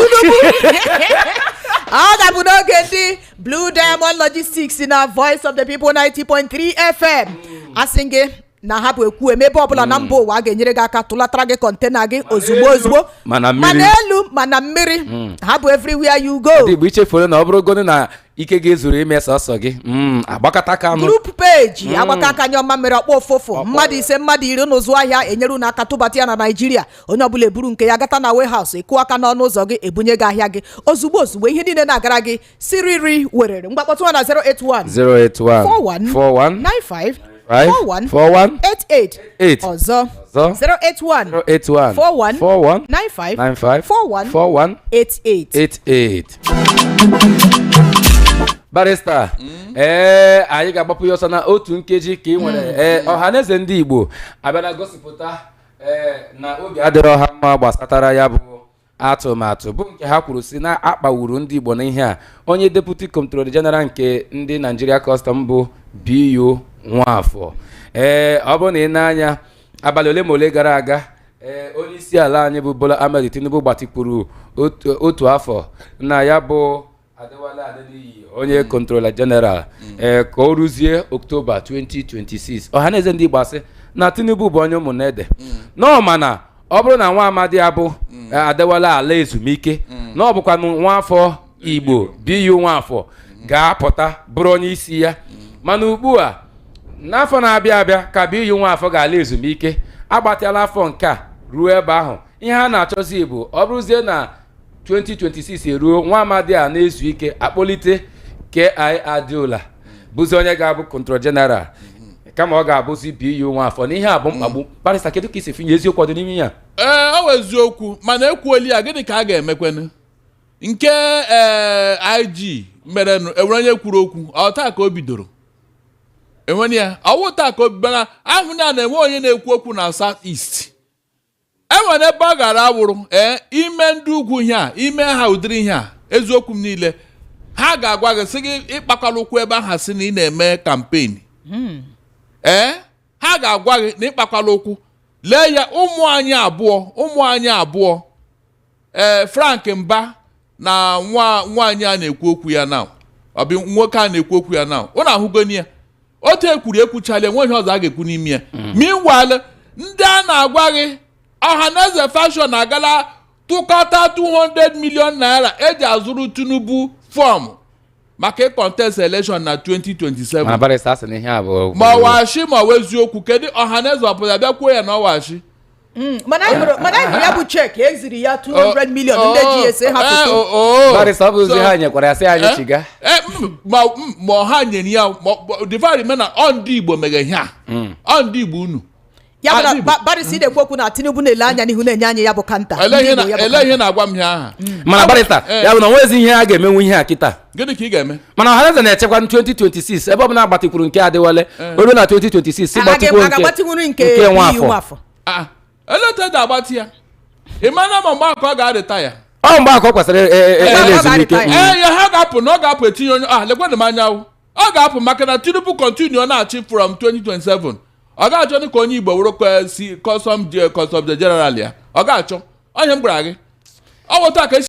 ọ ga-abụ n'oge ndị Blue Diamond Logistics na Voice of the People 90.3 FM asị gị na ha bụ ekwu ebe ọbụla na mba ụwa a ga-enyere gị aka tụlatara gị kọntena gị ozugbo mana elu mana mmiri ha bụ everywhere you go. Dị bụ ichefuru na ọ bụrụ goni na ike gị zuru ime sọsọ gị agbakọta aka group page agbakọ aka nye ọma mere ọkpọ ofofo mmadụ ise mmadụ iri n'ụzụ ahịa enyere unu aka tụbata ya na Naịjirịa. Onye ọbụla eburu nke ya gata na warehouse ekụ aka n'ọnụ ụzọ gị ebunye gị ahịa gị ozugbo ihe niile na-agara gị siriri werere mgbakpọtụ na 081 41 95 4188 ọzọ 081 41 95 4188. Barista anyị ga-agbapụ ya ọsọ na otu nkeji ka ị nwere ọhaneze ndị Igbo abịa na gosipụta na obi adịrọ ha mma gbasatara ya bụ atụmatụ bụ nke ha kwuru si na akpagburu ndị Igbo na ihe a. Onye Deputy Comptroller General nke ndị Nigeria Custom bụ B.U. Nwafọ ọ bụrụ na ị na-anya abalị ole ma ole gara aga onye isi ala anyị bụ Bola Ahmed Tinubu gbatịkwuru otu afọ na ya bụ Adewale Adeniyi onye Controller General ka o ruzie October 2026. ọhaneze ndị Igbo asị na Tinubu bụ onye ụmụnede nọ mana ọ bụrụ na nwa amadi abụ Adewale ala ezumike na ọ bụkwa nwa afọ Igbo B.U. Nwafọ ga-apụta bụrụ onye isi ya. Mana ugbu a n'afọ na-abịa abịa ka B.U. Nwafọ ga-ala ezumike agbatịala afọ nke a ruo ebe ahụ. Ihe ha na-achọzi bụ ọ bụrụzie na 2026 eruo nwa amadi a na-ezu ike akpọlite K.I. Adiola bụzi onye ga-abụ Controller General kama ọ ga-abụzi B.U. Nwafọ n'ihe a bụ mkpagbu. Barista kedu ka isi finye eziokwu dị n'ime ya? Ọ wụ eziokwu mana ekwuoli ya gịnị ka a ga-emekwenụ nke IG mere enwere onye kwuru okwu ọta ka o bidoro enwere ya ọwụ taa ka o bidoro ahụ na-enwe onye na-ekwu okwu na South East enwere ebe ọ gara awụrụ ime ndị ugwu ihe a ime ha ụdịrị ihe a eziokwu m niile ha ga-agwa gị sị gị ịkpakwala ụkwụ ebe ahụ sị na ị na-eme kampen ha ga-agwa gị na ịkpakwala ụkwụ lee ya ụmụ anyị abụọ Frank Mba na nwaanyị a na-ekwu okwu ya na nwoke a na-ekwu okwu ya na ọ na-ahụgoni ya otu ekwuru ekwuchala enweghị ọzọ a ga-ekwu n'ime ya. Meanwhile ndị a na-agwa gị ọhaneze fashion agala tụkọta 200 million naira eji azụrụ Tinubu fọm maka contest election na 2027 ma washi ma weziokwu kedu ọhaneze ọpụta bịakwuo ya na ọwashi mana anyị ya bụ chek eziri ya 200 million ndị ji ese ha foto Barista ọbụzi ha nyekwara ya sị anyị chiga ma ha nyere ya divari mena ọ ndị Igbo mere ihe a ọ ndị Igbo unu ya bụ na Barista na-ekwu okwu na Tinubu na-ele anya n'ihu na-enye anyị ya bụ kanta ele ihe na-agwa m ihe aha mana Barista ya bụ na onwezi ihe a ga-emenwu ihe a kịta gịnị ka ị ga-eme mana ọhaneze na-echekwa 2026 ebe ọ bụla agbatikwuru nke Adewale olu na 2026 gbatịkwuru nke Nwafọ eleta dị agbati ya ịmana ma mgbe akọ ọ ga-adịta ya ọ mgbe akọ kwesịrị ezumike ya ha ga-apụ na ọ ga-apụ etinye onye lekwanụ m anyanwụ ọ ga-apụ maka na Tinubu continue na-achị from 2027 ọ ga-achọ ka onye Igbo wụrụ si custom general ya ọ ga-achọ onye m gwara gị ọ wụta ka